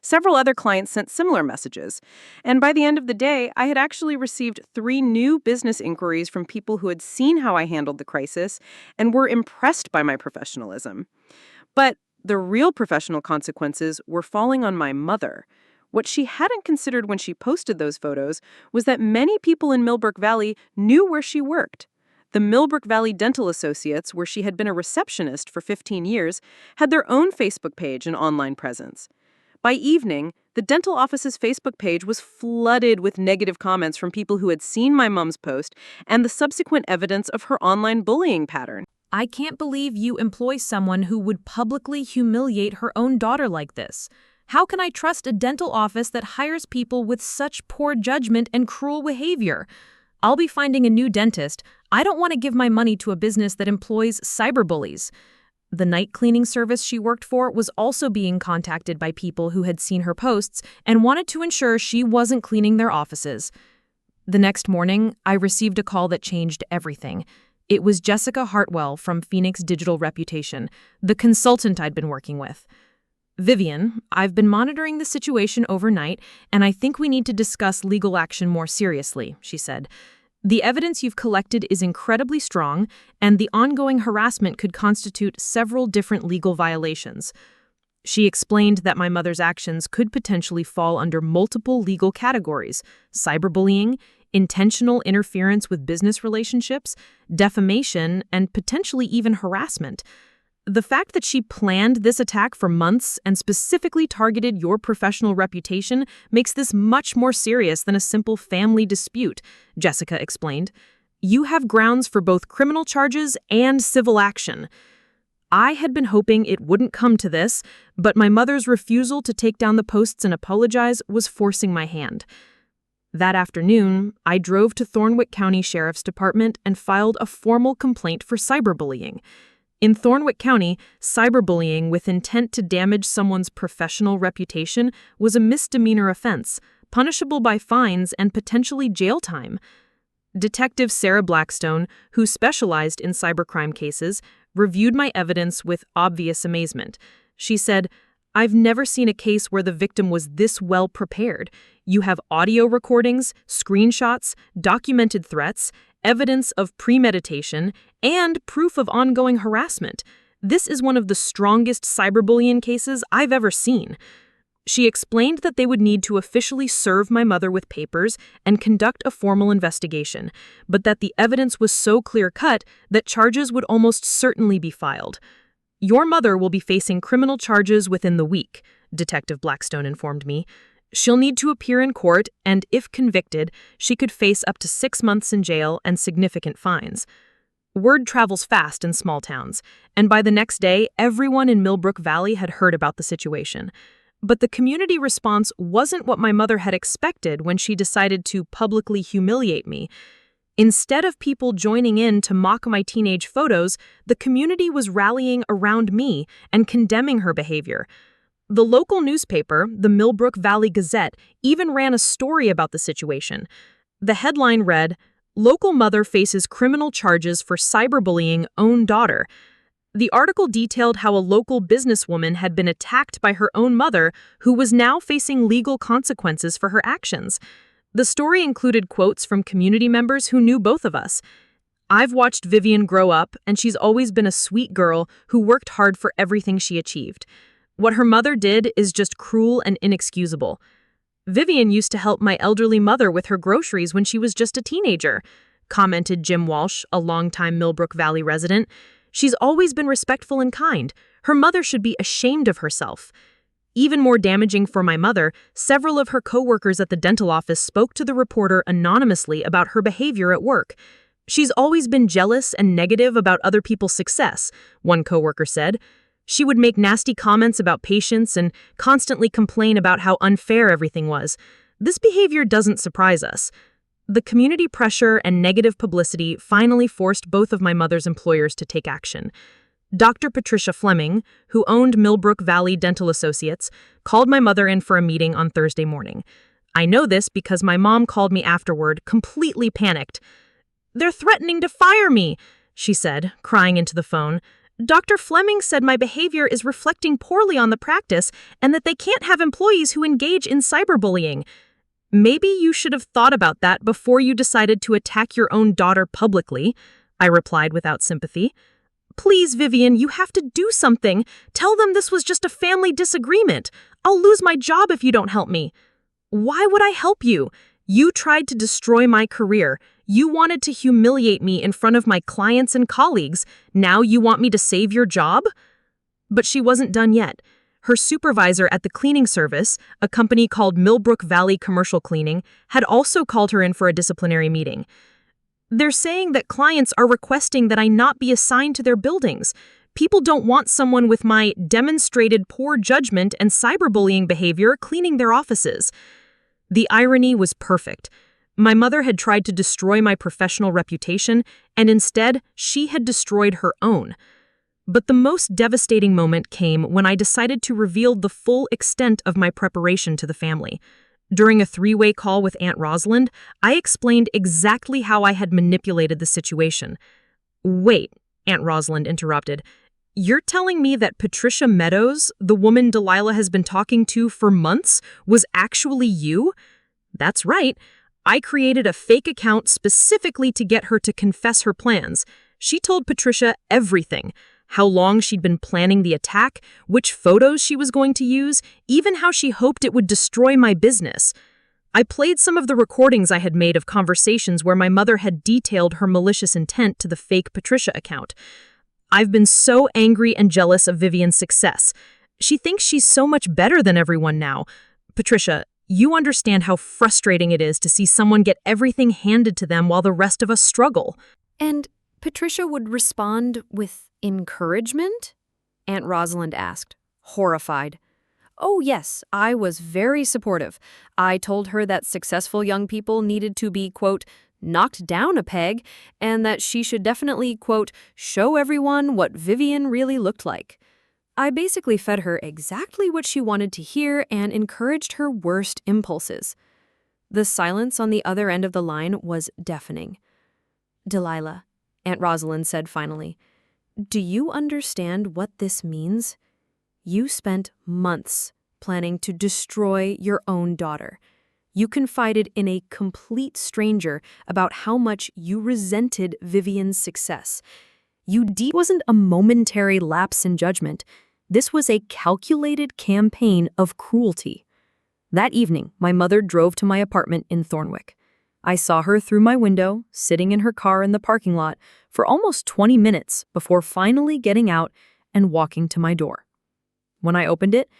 Several other clients sent similar messages, and by the end of the day, I had actually received 3 new business inquiries from people who had seen how I handled the crisis and were impressed by my professionalism. But the real professional consequences were falling on my mother. What she hadn't considered when she posted those photos was that many people in Millbrook Valley knew where she worked. The Millbrook Valley Dental Associates, where she had been a receptionist for 15 years, had their own Facebook page and online presence. By evening, the dental office's Facebook page was flooded with negative comments from people who had seen my mom's post and the subsequent evidence of her online bullying pattern. I can't believe you employ someone who would publicly humiliate her own daughter like this. How can I trust a dental office that hires people with such poor judgment and cruel behavior? I'll be finding a new dentist. I don't want to give my money to a business that employs cyberbullies. The night cleaning service she worked for was also being contacted by people who had seen her posts and wanted to ensure she wasn't cleaning their offices. The next morning, I received a call that changed everything. It was Jessica Hartwell from Phoenix Digital Reputation, the consultant I'd been working with. "Vivian, I've been monitoring the situation overnight, and I think we need to discuss legal action more seriously," she said. "The evidence you've collected is incredibly strong, and the ongoing harassment could constitute several different legal violations." She explained that my mother's actions could potentially fall under multiple legal categories: cyberbullying, intentional interference with business relationships, defamation, and potentially even harassment. The fact that she planned this attack for months and specifically targeted your professional reputation makes this much more serious than a simple family dispute, Jessica explained. "You have grounds for both criminal charges and civil action." I had been hoping it wouldn't come to this, but my mother's refusal to take down the posts and apologize was forcing my hand. That afternoon, I drove to Thornwick County Sheriff's Department and filed a formal complaint for cyberbullying. In Thornwick County, cyberbullying with intent to damage someone's professional reputation was a misdemeanor offense, punishable by fines and potentially jail time. Detective Sarah Blackstone, who specialized in cybercrime cases, reviewed my evidence with obvious amazement. She said, "I've never seen a case where the victim was this well prepared. You have audio recordings, screenshots, documented threats, evidence of premeditation, and proof of ongoing harassment. This is one of the strongest cyberbullying cases I've ever seen." She explained that they would need to officially serve my mother with papers and conduct a formal investigation, but that the evidence was so clear-cut that charges would almost certainly be filed. "Your mother will be facing criminal charges within the week," Detective Blackstone informed me. "She'll need to appear in court, and if convicted, she could face up to 6 months in jail and significant fines." Word travels fast in small towns, and by the next day, everyone in Millbrook Valley had heard about the situation. But the community response wasn't what my mother had expected when she decided to publicly humiliate me. Instead of people joining in to mock my teenage photos, the community was rallying around me and condemning her behavior. The local newspaper, the Millbrook Valley Gazette, even ran a story about the situation. The headline read, "Local mother faces criminal charges for cyberbullying own daughter." The article detailed how a local businesswoman had been attacked by her own mother, who was now facing legal consequences for her actions. The story included quotes from community members who knew both of us. "I've watched Vivian grow up, and she's always been a sweet girl who worked hard for everything she achieved. What her mother did is just cruel and inexcusable. Vivian used to help my elderly mother with her groceries when she was just a teenager," commented Jim Walsh, a longtime Millbrook Valley resident. "She's always been respectful and kind. Her mother should be ashamed of herself." Even more damaging for my mother, several of her coworkers at the dental office spoke to the reporter anonymously about her behavior at work. "She's always been jealous and negative about other people's success," one coworker said. "She would make nasty comments about patients and constantly complain about how unfair everything was. This behavior doesn't surprise us." The community pressure and negative publicity finally forced both of my mother's employers to take action. Dr. Patricia Fleming, who owned Millbrook Valley Dental Associates, called my mother in for a meeting on Thursday morning. I know this because my mom called me afterward, completely panicked. "They're threatening to fire me," she said, crying into the phone. "Dr. Fleming said my behavior is reflecting poorly on the practice and that they can't have employees who engage in cyberbullying." "Maybe you should have thought about that before you decided to attack your own daughter publicly," I replied without sympathy. "Please, Vivian, you have to do something. Tell them this was just a family disagreement. I'll lose my job if you don't help me." "Why would I help you? You tried to destroy my career. You wanted to humiliate me in front of my clients and colleagues. Now you want me to save your job?" But she wasn't done yet. Her supervisor at the cleaning service, a company called Millbrook Valley Commercial Cleaning, had also called her in for a disciplinary meeting. "They're saying that clients are requesting that I not be assigned to their buildings. People don't want someone with my demonstrated poor judgment and cyberbullying behavior cleaning their offices." The irony was perfect. My mother had tried to destroy my professional reputation, and instead, she had destroyed her own. But the most devastating moment came when I decided to reveal the full extent of my preparation to the family. During a 3-way call with Aunt Rosalind, I explained exactly how I had manipulated the situation. "Wait," Aunt Rosalind interrupted. "You're telling me that Patricia Meadows, the woman Delilah has been talking to for months, was actually you?" "That's right. I created a fake account specifically to get her to confess her plans. She told Patricia everything. How long she'd been planning the attack, which photos she was going to use, even how she hoped it would destroy my business. I played some of the recordings I had made of conversations where my mother had detailed her malicious intent to the fake Patricia account. I've been so angry and jealous of Vivian's success. She thinks she's so much better than everyone now. Patricia, you understand how frustrating it is to see someone get everything handed to them while the rest of us struggle." And Patricia would respond with encouragement? Aunt Rosalind asked, horrified. "Oh, yes, I was very supportive. I told her that successful young people needed to be, quote, knocked down a peg, and that she should definitely, quote, show everyone what Vivian really looked like. I basically fed her exactly what she wanted to hear and encouraged her worst impulses." The silence on the other end of the line was deafening. "Delilah," Aunt Rosalind said finally, "do you understand what this means? You spent months planning to destroy your own daughter. You confided in a complete stranger about how much you resented Vivian's success. Wasn't a momentary lapse in judgment. This was a calculated campaign of cruelty. That evening, my mother drove to my apartment in Thornwick. I saw her through my window, sitting in her car in the parking lot for almost 20 minutes before finally getting out and walking to my door. When I opened it,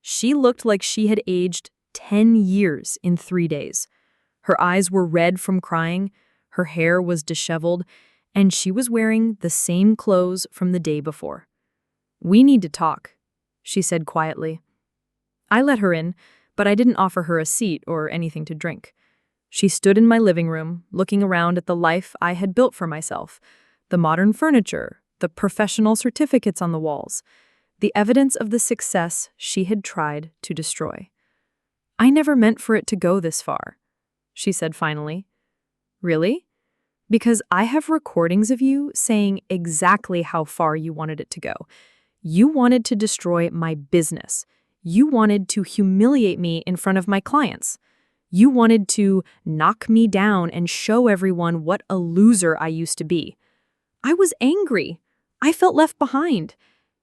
she looked like she had aged 10 years in 3 days. Her eyes were red from crying, her hair was disheveled, and she was wearing the same clothes from the day before. "We need to talk," she said quietly. I let her in, but I didn't offer her a seat or anything to drink. She stood in my living room, looking around at the life I had built for myself, the modern furniture, the professional certificates on the walls, the evidence of the success she had tried to destroy. "I never meant for it to go this far," she said finally. "Really? Because I have recordings of you saying exactly how far you wanted it to go. You wanted to destroy my business. You wanted to humiliate me in front of my clients. You wanted to knock me down and show everyone what a loser I used to be. I was angry. I felt left behind.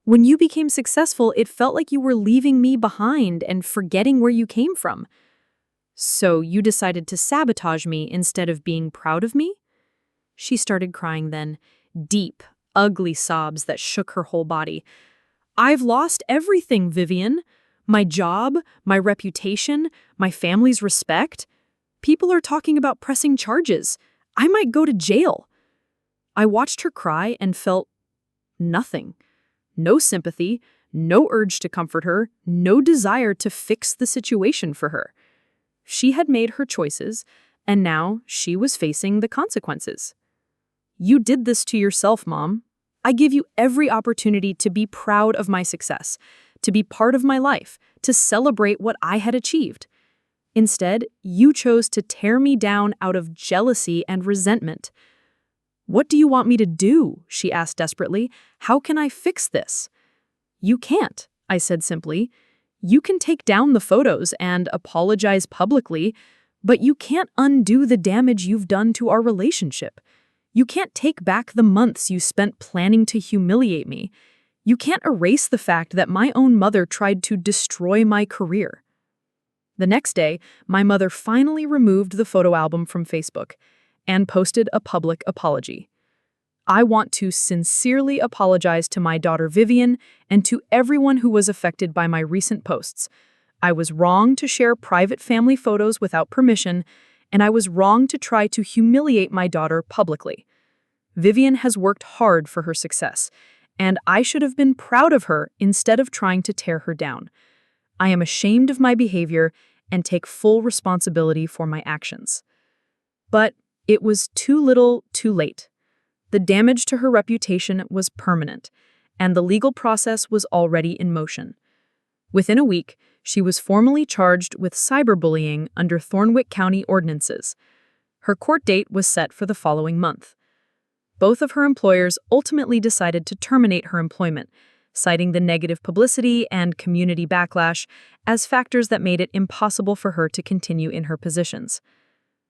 When you became successful, it felt like you were leaving me behind and forgetting where you came from. So you decided to sabotage me instead of being proud of me?" She started crying then, deep, ugly sobs that shook her whole body. "I've lost everything, Vivian. My job, my reputation, my family's respect. People are talking about pressing charges. I might go to jail." I watched her cry and felt nothing. No sympathy, no urge to comfort her, no desire to fix the situation for her. She had made her choices, and now she was facing the consequences. "You did this to yourself, Mom. I give you every opportunity to be proud of my success, to be part of my life, to celebrate what I had achieved. Instead, you chose to tear me down out of jealousy and resentment." "What do you want me to do?" she asked desperately. "How can I fix this?" "You can't," I said simply. "You can take down the photos and apologize publicly, but you can't undo the damage you've done to our relationship. You can't take back the months you spent planning to humiliate me. You can't erase the fact that my own mother tried to destroy my career." The next day, my mother finally removed the photo album from Facebook and posted a public apology. "I want to sincerely apologize to my daughter Vivian and to everyone who was affected by my recent posts. I was wrong to share private family photos without permission, and I was wrong to try to humiliate my daughter publicly. Vivian has worked hard for her success, and I should have been proud of her instead of trying to tear her down. I am ashamed of my behavior and take full responsibility for my actions." But it was too little, too late. The damage to her reputation was permanent, and the legal process was already in motion. Within a week, she was formally charged with cyberbullying under Thornwick County ordinances. Her court date was set for the following month. Both of her employers ultimately decided to terminate her employment, citing the negative publicity and community backlash as factors that made it impossible for her to continue in her positions.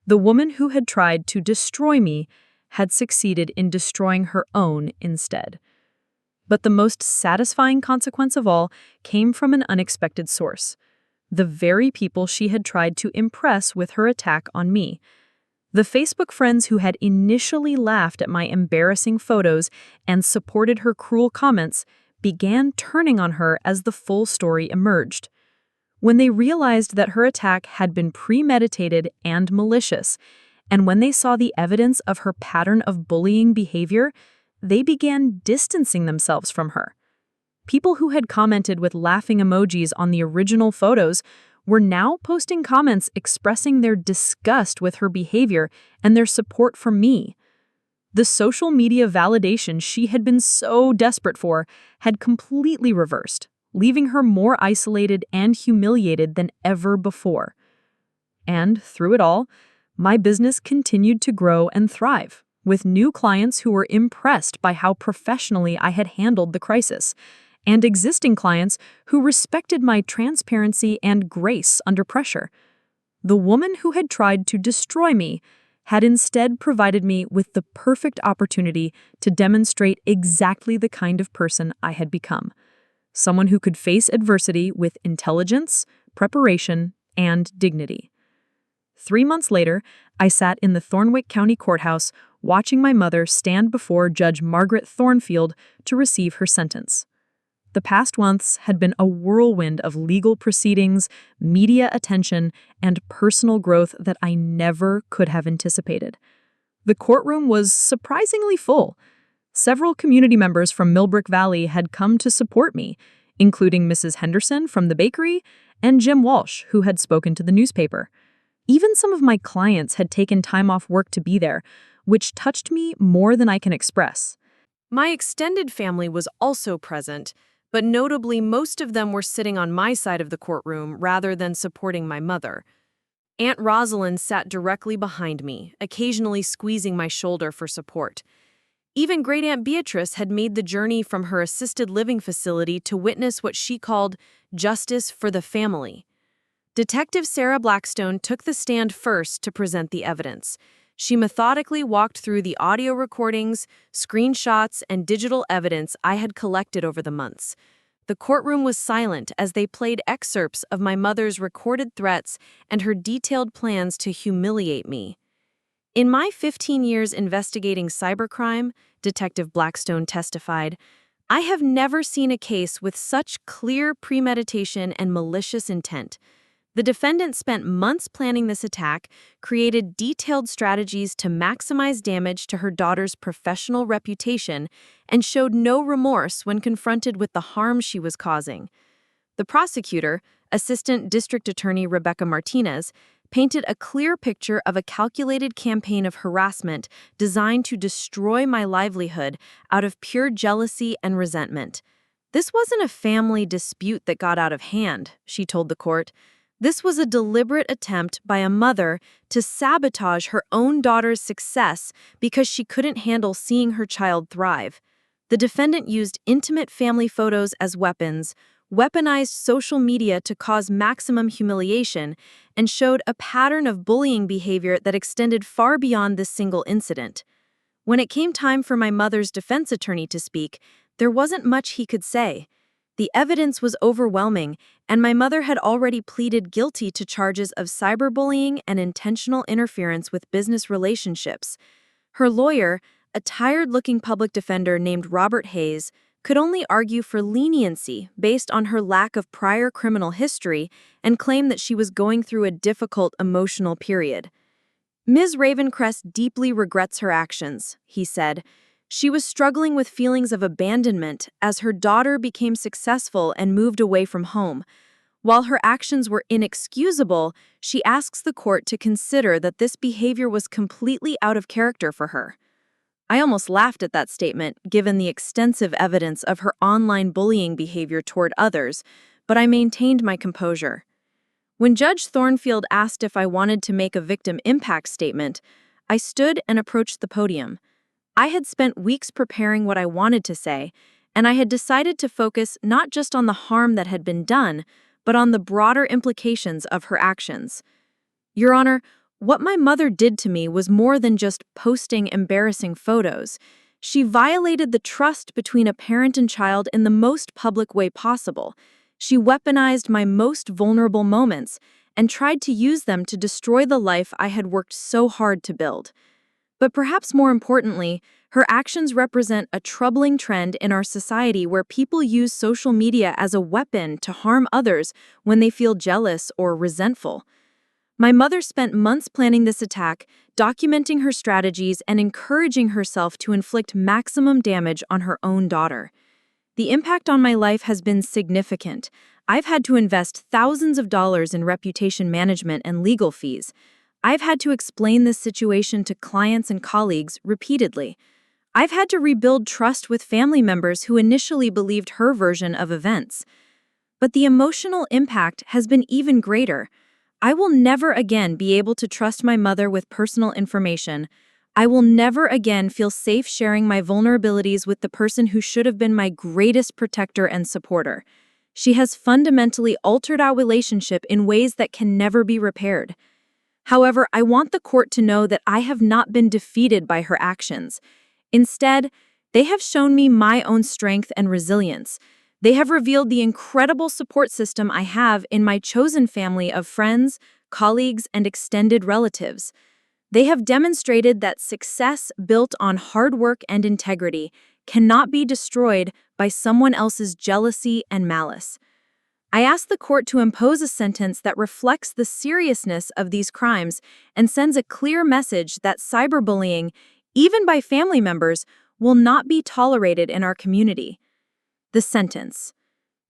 The woman who had tried to destroy me had succeeded in destroying her own instead. But the most satisfying consequence of all came from an unexpected source: the very people she had tried to impress with her attack on me. The Facebook friends who had initially laughed at my embarrassing photos and supported her cruel comments began turning on her as the full story emerged. When they realized that her attack had been premeditated and malicious, and when they saw the evidence of her pattern of bullying behavior, they began distancing themselves from her. People who had commented with laughing emojis on the original photos were now posting comments expressing their disgust with her behavior and their support for me. The social media validation she had been so desperate for had completely reversed, leaving her more isolated and humiliated than ever before. And through it all, my business continued to grow and thrive, with new clients who were impressed by how professionally I had handled the crisis, and existing clients who respected my transparency and grace under pressure. The woman who had tried to destroy me had instead provided me with the perfect opportunity to demonstrate exactly the kind of person I had become: someone who could face adversity with intelligence, preparation, and dignity. 3 months later, I sat in the Thornwick County Courthouse watching my mother stand before Judge Margaret Thornfield to receive her sentence. The past months had been a whirlwind of legal proceedings, media attention, and personal growth that I never could have anticipated. The courtroom was surprisingly full. Several community members from Millbrook Valley had come to support me, including Mrs. Henderson from the bakery and Jim Walsh, who had spoken to the newspaper. Even some of my clients had taken time off work to be there, which touched me more than I can express. My extended family was also present, but notably most of them were sitting on my side of the courtroom rather than supporting my mother. Aunt Rosalind sat directly behind me, occasionally squeezing my shoulder for support. Even Great Aunt Beatrice had made the journey from her assisted living facility to witness what she called justice for the family. Detective Sarah Blackstone took the stand first to present the evidence. She methodically walked through the audio recordings, screenshots, and digital evidence I had collected over the months. The courtroom was silent as they played excerpts of my mother's recorded threats and her detailed plans to humiliate me. In my 15 years investigating cybercrime, Detective Blackstone testified, I have never seen a case with such clear premeditation and malicious intent. The defendant spent months planning this attack, created detailed strategies to maximize damage to her daughter's professional reputation, and showed no remorse when confronted with the harm she was causing. The prosecutor, Assistant District Attorney Rebecca Martinez, painted a clear picture of a calculated campaign of harassment designed to destroy my livelihood out of pure jealousy and resentment. This wasn't a family dispute that got out of hand, she told the court. This was a deliberate attempt by a mother to sabotage her own daughter's success because she couldn't handle seeing her child thrive. The defendant used intimate family photos as weapons, weaponized social media to cause maximum humiliation, and showed a pattern of bullying behavior that extended far beyond this single incident. When it came time for my mother's defense attorney to speak, there wasn't much he could say. The evidence was overwhelming, and my mother had already pleaded guilty to charges of cyberbullying and intentional interference with business relationships. Her lawyer, a tired-looking public defender named Robert Hayes, could only argue for leniency based on her lack of prior criminal history and claim that she was going through a difficult emotional period. Ms. Ravencrest deeply regrets her actions, he said. She was struggling with feelings of abandonment as her daughter became successful and moved away from home. While her actions were inexcusable, she asks the court to consider that this behavior was completely out of character for her. I almost laughed at that statement, given the extensive evidence of her online bullying behavior toward others, but I maintained my composure. When Judge Thornfield asked if I wanted to make a victim impact statement, I stood and approached the podium. I had spent weeks preparing what I wanted to say, and I had decided to focus not just on the harm that had been done, but on the broader implications of her actions. Your Honor, what my mother did to me was more than just posting embarrassing photos. She violated the trust between a parent and child in the most public way possible. She weaponized my most vulnerable moments and tried to use them to destroy the life I had worked so hard to build. But perhaps more importantly, her actions represent a troubling trend in our society where people use social media as a weapon to harm others when they feel jealous or resentful. My mother spent months planning this attack, documenting her strategies and encouraging herself to inflict maximum damage on her own daughter. The impact on my life has been significant. I've had to invest thousands of dollars in reputation management and legal fees. I've had to explain this situation to clients and colleagues repeatedly. I've had to rebuild trust with family members who initially believed her version of events. But the emotional impact has been even greater. I will never again be able to trust my mother with personal information. I will never again feel safe sharing my vulnerabilities with the person who should have been my greatest protector and supporter. She has fundamentally altered our relationship in ways that can never be repaired. However, I want the court to know that I have not been defeated by her actions. Instead, they have shown me my own strength and resilience. They have revealed the incredible support system I have in my chosen family of friends, colleagues, and extended relatives. They have demonstrated that success built on hard work and integrity cannot be destroyed by someone else's jealousy and malice. I ask the court to impose a sentence that reflects the seriousness of these crimes and sends a clear message that cyberbullying, even by family members, will not be tolerated in our community. The sentence.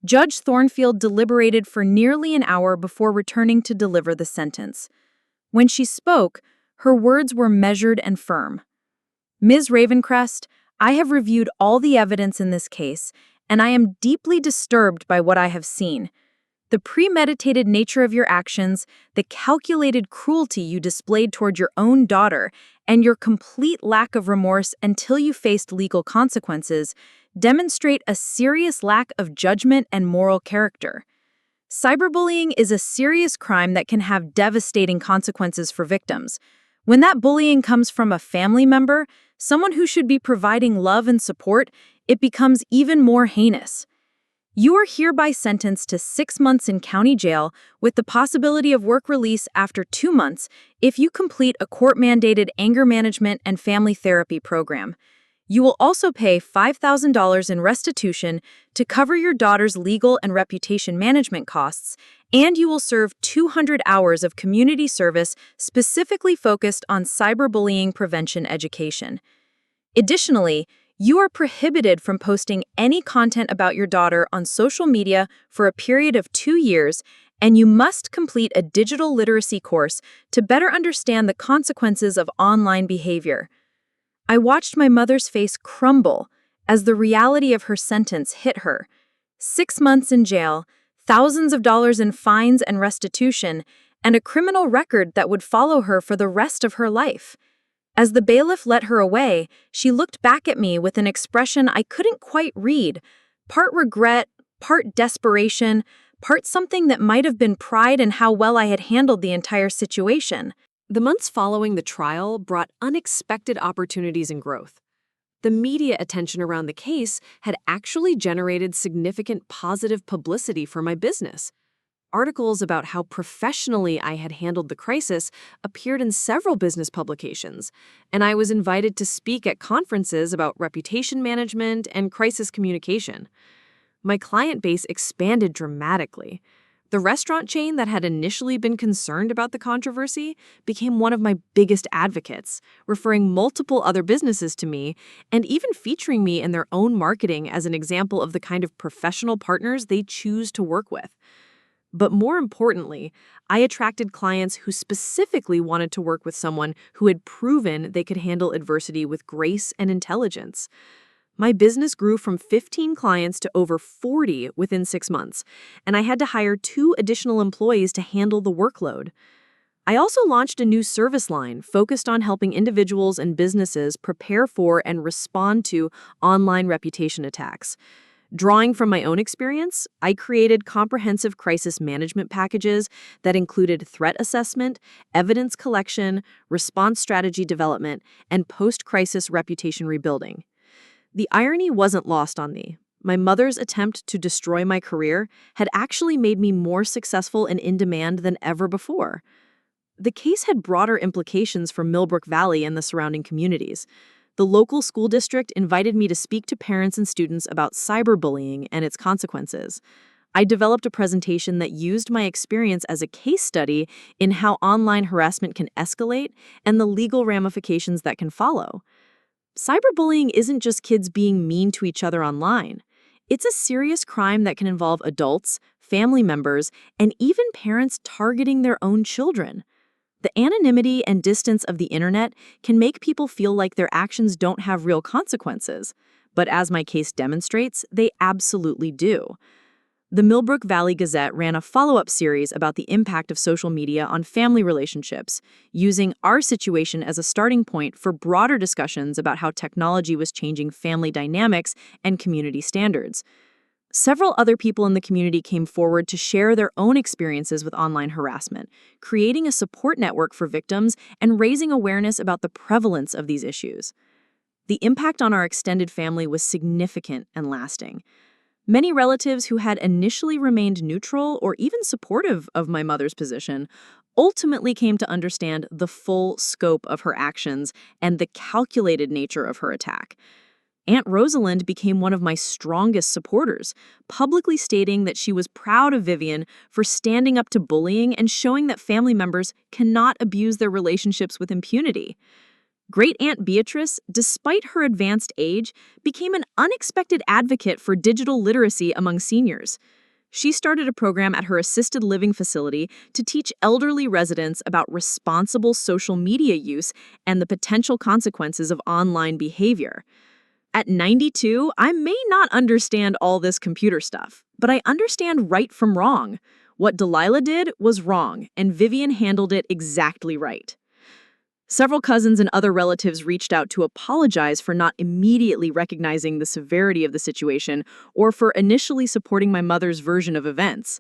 Judge Thornfield deliberated for nearly an hour before returning to deliver the sentence. When she spoke, her words were measured and firm. Ms. Ravencrest, I have reviewed all the evidence in this case, and I am deeply disturbed by what I have seen. The premeditated nature of your actions, the calculated cruelty you displayed toward your own daughter, and your complete lack of remorse until you faced legal consequences demonstrate a serious lack of judgment and moral character. Cyberbullying is a serious crime that can have devastating consequences for victims. When that bullying comes from a family member, someone who should be providing love and support, it becomes even more heinous. You are hereby sentenced to 6 months in county jail with the possibility of work release after 2 months if you complete a court-mandated anger management and family therapy program. You will also pay $5,000 in restitution to cover your daughter's legal and reputation management costs, and you will serve 200 hours of community service specifically focused on cyberbullying prevention education. Additionally, you are prohibited from posting any content about your daughter on social media for a period of 2 years, and you must complete a digital literacy course to better understand the consequences of online behavior. I watched my mother's face crumble as the reality of her sentence hit her. 6 months in jail, thousands of dollars in fines and restitution, and a criminal record that would follow her for the rest of her life. As the bailiff let her away, she looked back at me with an expression I couldn't quite read, part regret, part desperation, part something that might have been pride in how well I had handled the entire situation. The months following the trial brought unexpected opportunities and growth. The media attention around the case had actually generated significant positive publicity for my business. Articles about how professionally I had handled the crisis appeared in several business publications, and I was invited to speak at conferences about reputation management and crisis communication. My client base expanded dramatically. The restaurant chain that had initially been concerned about the controversy became one of my biggest advocates, referring multiple other businesses to me and even featuring me in their own marketing as an example of the kind of professional partners they choose to work with. But more importantly, I attracted clients who specifically wanted to work with someone who had proven they could handle adversity with grace and intelligence. My business grew from 15 clients to over 40 within 6 months, and I had to hire 2 additional employees to handle the workload. I also launched a new service line focused on helping individuals and businesses prepare for and respond to online reputation attacks. Drawing from my own experience, I created comprehensive crisis management packages that included threat assessment, evidence collection, response strategy development, and post-crisis reputation rebuilding. The irony wasn't lost on me. My mother's attempt to destroy my career had actually made me more successful and in demand than ever before. The case had broader implications for Millbrook Valley and the surrounding communities. The local school district invited me to speak to parents and students about cyberbullying and its consequences. I developed a presentation that used my experience as a case study in how online harassment can escalate and the legal ramifications that can follow. Cyberbullying isn't just kids being mean to each other online. It's a serious crime that can involve adults, family members, and even parents targeting their own children. The anonymity and distance of the internet can make people feel like their actions don't have real consequences, but as my case demonstrates, they absolutely do. The Millbrook Valley Gazette ran a follow-up series about the impact of social media on family relationships, using our situation as a starting point for broader discussions about how technology was changing family dynamics and community standards. Several other people in the community came forward to share their own experiences with online harassment, creating a support network for victims and raising awareness about the prevalence of these issues. The impact on our extended family was significant and lasting. Many relatives who had initially remained neutral or even supportive of my mother's position ultimately came to understand the full scope of her actions and the calculated nature of her attack. Aunt Rosalind became one of my strongest supporters, publicly stating that she was proud of Vivian for standing up to bullying and showing that family members cannot abuse their relationships with impunity. Great Aunt Beatrice, despite her advanced age, became an unexpected advocate for digital literacy among seniors. She started a program at her assisted living facility to teach elderly residents about responsible social media use and the potential consequences of online behavior. At 92, I may not understand all this computer stuff, but I understand right from wrong. What Delilah did was wrong, and Vivian handled it exactly right. Several cousins and other relatives reached out to apologize for not immediately recognizing the severity of the situation or for initially supporting my mother's version of events.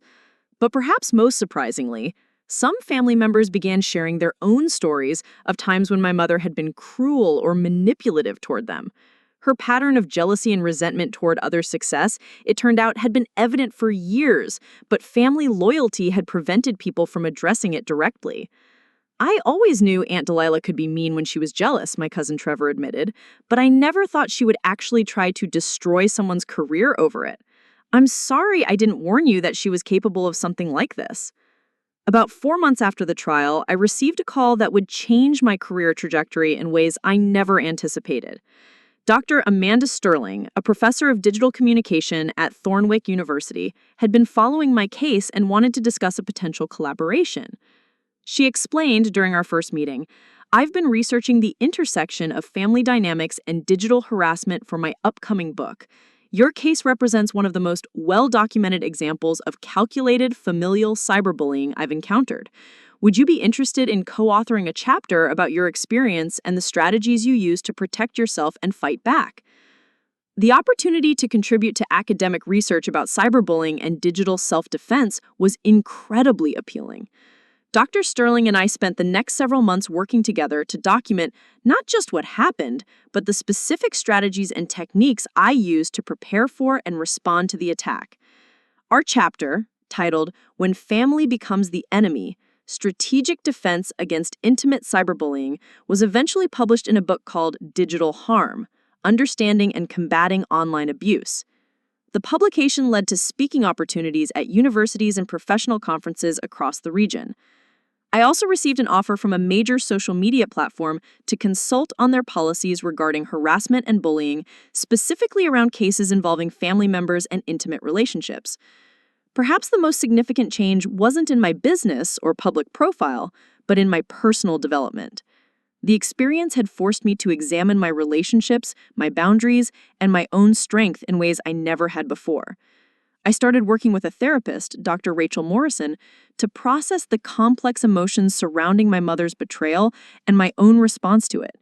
But perhaps most surprisingly, some family members began sharing their own stories of times when my mother had been cruel or manipulative toward them. Her pattern of jealousy and resentment toward others' success, it turned out, had been evident for years, but family loyalty had prevented people from addressing it directly. I always knew Aunt Delilah could be mean when she was jealous, my cousin Trevor admitted, but I never thought she would actually try to destroy someone's career over it. I'm sorry I didn't warn you that she was capable of something like this. About 4 months after the trial, I received a call that would change my career trajectory in ways I never anticipated. Dr. Amanda Sterling, a professor of digital communication at Thornwick University, had been following my case and wanted to discuss a potential collaboration. She explained during our first meeting, "I've been researching the intersection of family dynamics and digital harassment for my upcoming book. Your case represents one of the most well-documented examples of calculated familial cyberbullying I've encountered. Would you be interested in co-authoring a chapter about your experience and the strategies you use to protect yourself and fight back?" The opportunity to contribute to academic research about cyberbullying and digital self-defense was incredibly appealing. Dr. Sterling and I spent the next several months working together to document not just what happened, but the specific strategies and techniques I used to prepare for and respond to the attack. Our chapter, titled "When Family Becomes the Enemy: Strategic Defense Against Intimate Cyberbullying," was eventually published in a book called Digital Harm: Understanding and Combating Online Abuse. The publication led to speaking opportunities at universities and professional conferences across the region. I also received an offer from a major social media platform to consult on their policies regarding harassment and bullying, specifically around cases involving family members and intimate relationships. Perhaps the most significant change wasn't in my business or public profile, but in my personal development. The experience had forced me to examine my relationships, my boundaries, and my own strength in ways I never had before. I started working with a therapist, Dr. Rachel Morrison, to process the complex emotions surrounding my mother's betrayal and my own response to it.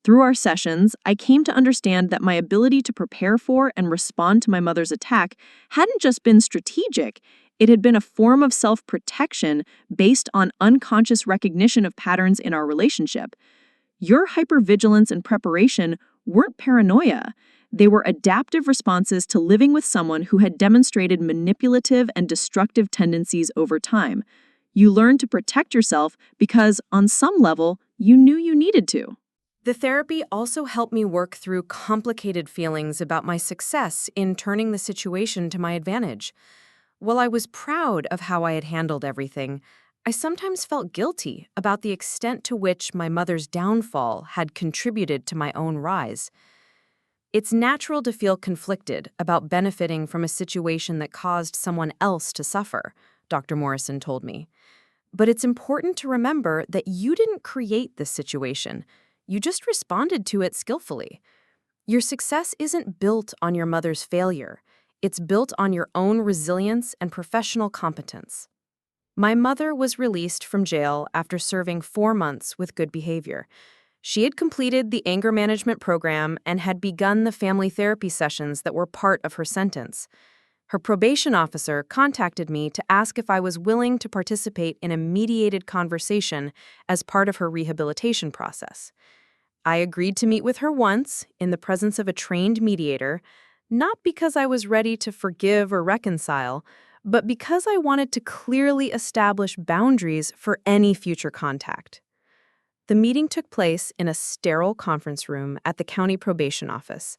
Through our sessions, I came to understand that my ability to prepare for and respond to my mother's attack hadn't just been strategic, it had been a form of self-protection based on unconscious recognition of patterns in our relationship. Your hypervigilance and preparation weren't paranoia. They were adaptive responses to living with someone who had demonstrated manipulative and destructive tendencies over time. You learned to protect yourself because, on some level, you knew you needed to. The therapy also helped me work through complicated feelings about my success in turning the situation to my advantage. While I was proud of how I had handled everything, I sometimes felt guilty about the extent to which my mother's downfall had contributed to my own rise. It's natural to feel conflicted about benefiting from a situation that caused someone else to suffer, Dr. Morrison told me. But it's important to remember that you didn't create this situation. You just responded to it skillfully. Your success isn't built on your mother's failure. It's built on your own resilience and professional competence. My mother was released from jail after serving 4 months with good behavior. She had completed the anger management program and had begun the family therapy sessions that were part of her sentence. Her probation officer contacted me to ask if I was willing to participate in a mediated conversation as part of her rehabilitation process. I agreed to meet with her once, in the presence of a trained mediator, Not because I was ready to forgive or reconcile, but because I wanted to clearly establish boundaries for any future contact. The meeting took place in a sterile conference room at the county probation office.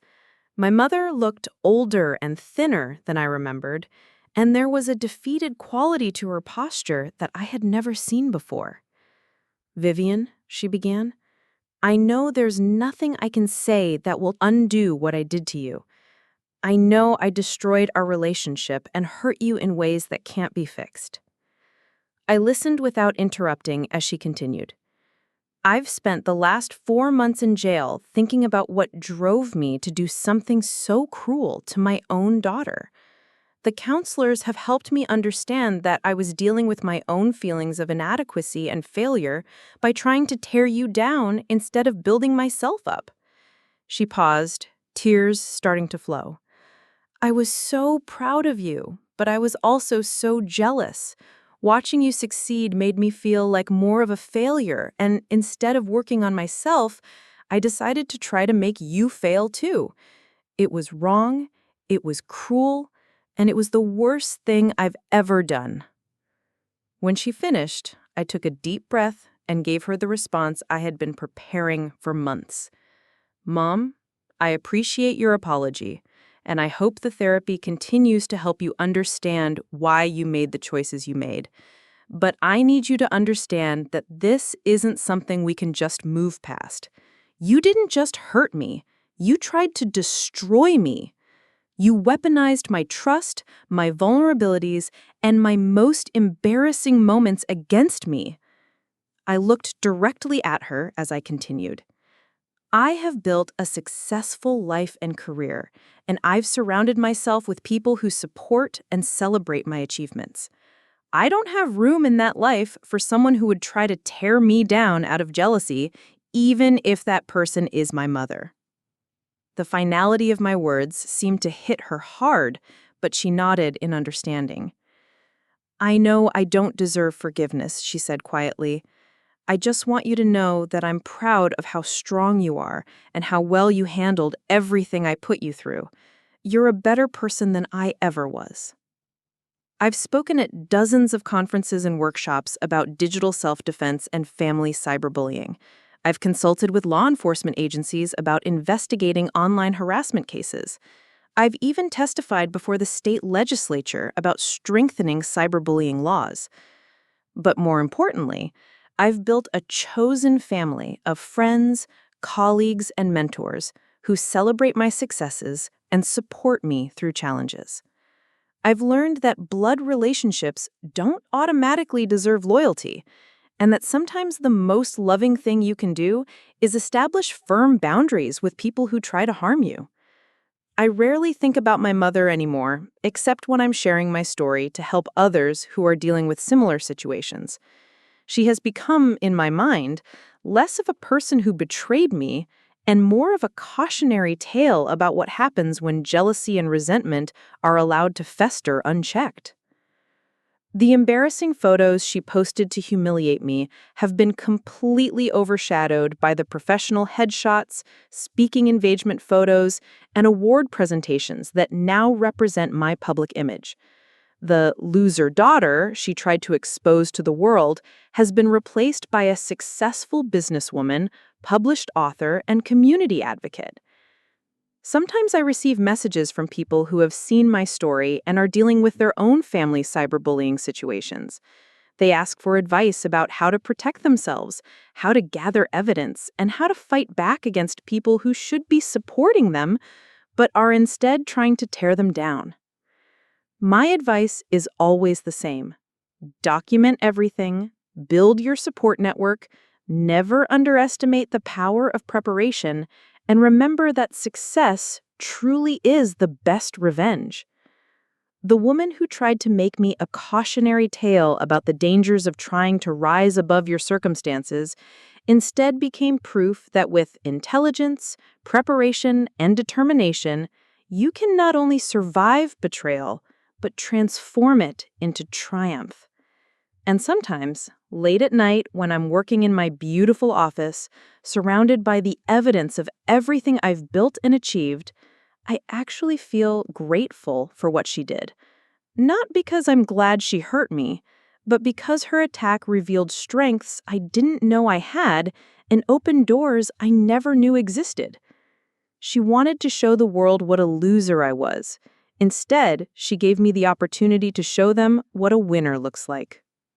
My mother looked older and thinner than I remembered, and there was a defeated quality to her posture that I had never seen before. "Vivian," she began, "I know there's nothing I can say that will undo what I did to you. I know I destroyed our relationship and hurt you in ways that can't be fixed." I listened without interrupting as she continued. "I've spent the last 4 months in jail thinking about what drove me to do something so cruel to my own daughter. The counselors have helped me understand that I was dealing with my own feelings of inadequacy and failure by trying to tear you down instead of building myself up." She paused, tears starting to flow. "I was so proud of you, but I was also so jealous. Watching you succeed made me feel like more of a failure, and instead of working on myself, I decided to try to make you fail too. It was wrong, it was cruel, and it was the worst thing I've ever done." When she finished, I took a deep breath and gave her the response I had been preparing for months. "Mom, I appreciate your apology, and I hope the therapy continues to help you understand why you made the choices you made. But I need you to understand that this isn't something we can just move past. You didn't just hurt me, you tried to destroy me. You weaponized my trust, my vulnerabilities, and my most embarrassing moments against me." I looked directly at her as I continued. "I have built a successful life and career, and I've surrounded myself with people who support and celebrate my achievements. I don't have room in that life for someone who would try to tear me down out of jealousy, even if that person is my mother." The finality of my words seemed to hit her hard, but she nodded in understanding. "I know I don't deserve forgiveness," she said quietly. "I just want you to know that I'm proud of how strong you are and how well you handled everything I put you through. You're a better person than I ever was." I've spoken at dozens of conferences and workshops about digital self-defense and family cyberbullying. I've consulted with law enforcement agencies about investigating online harassment cases. I've even testified before the state legislature about strengthening cyberbullying laws. But more importantly, I've built a chosen family of friends, colleagues, and mentors who celebrate my successes and support me through challenges. I've learned that blood relationships don't automatically deserve loyalty, and that sometimes the most loving thing you can do is establish firm boundaries with people who try to harm you. I rarely think about my mother anymore, except when I'm sharing my story to help others who are dealing with similar situations. She has become, in my mind, less of a person who betrayed me and more of a cautionary tale about what happens when jealousy and resentment are allowed to fester unchecked. The embarrassing photos she posted to humiliate me have been completely overshadowed by the professional headshots, speaking engagement photos, and award presentations that now represent my public image. The loser daughter she tried to expose to the world has been replaced by a successful businesswoman, published author, and community advocate. Sometimes I receive messages from people who have seen my story and are dealing with their own family cyberbullying situations. They ask for advice about how to protect themselves, how to gather evidence, and how to fight back against people who should be supporting them, but are instead trying to tear them down. My advice is always the same. Document everything, build your support network, never underestimate the power of preparation, and remember that success truly is the best revenge. The woman who tried to make me a cautionary tale about the dangers of trying to rise above your circumstances instead became proof that with intelligence, preparation, and determination, you can not only survive betrayal, but transform it into triumph. And sometimes, late at night when I'm working in my beautiful office, surrounded by the evidence of everything I've built and achieved, I actually feel grateful for what she did. Not because I'm glad she hurt me, but because her attack revealed strengths I didn't know I had and opened doors I never knew existed. She wanted to show the world what a loser I was. Instead, she gave me the opportunity to show them what a winner looks like.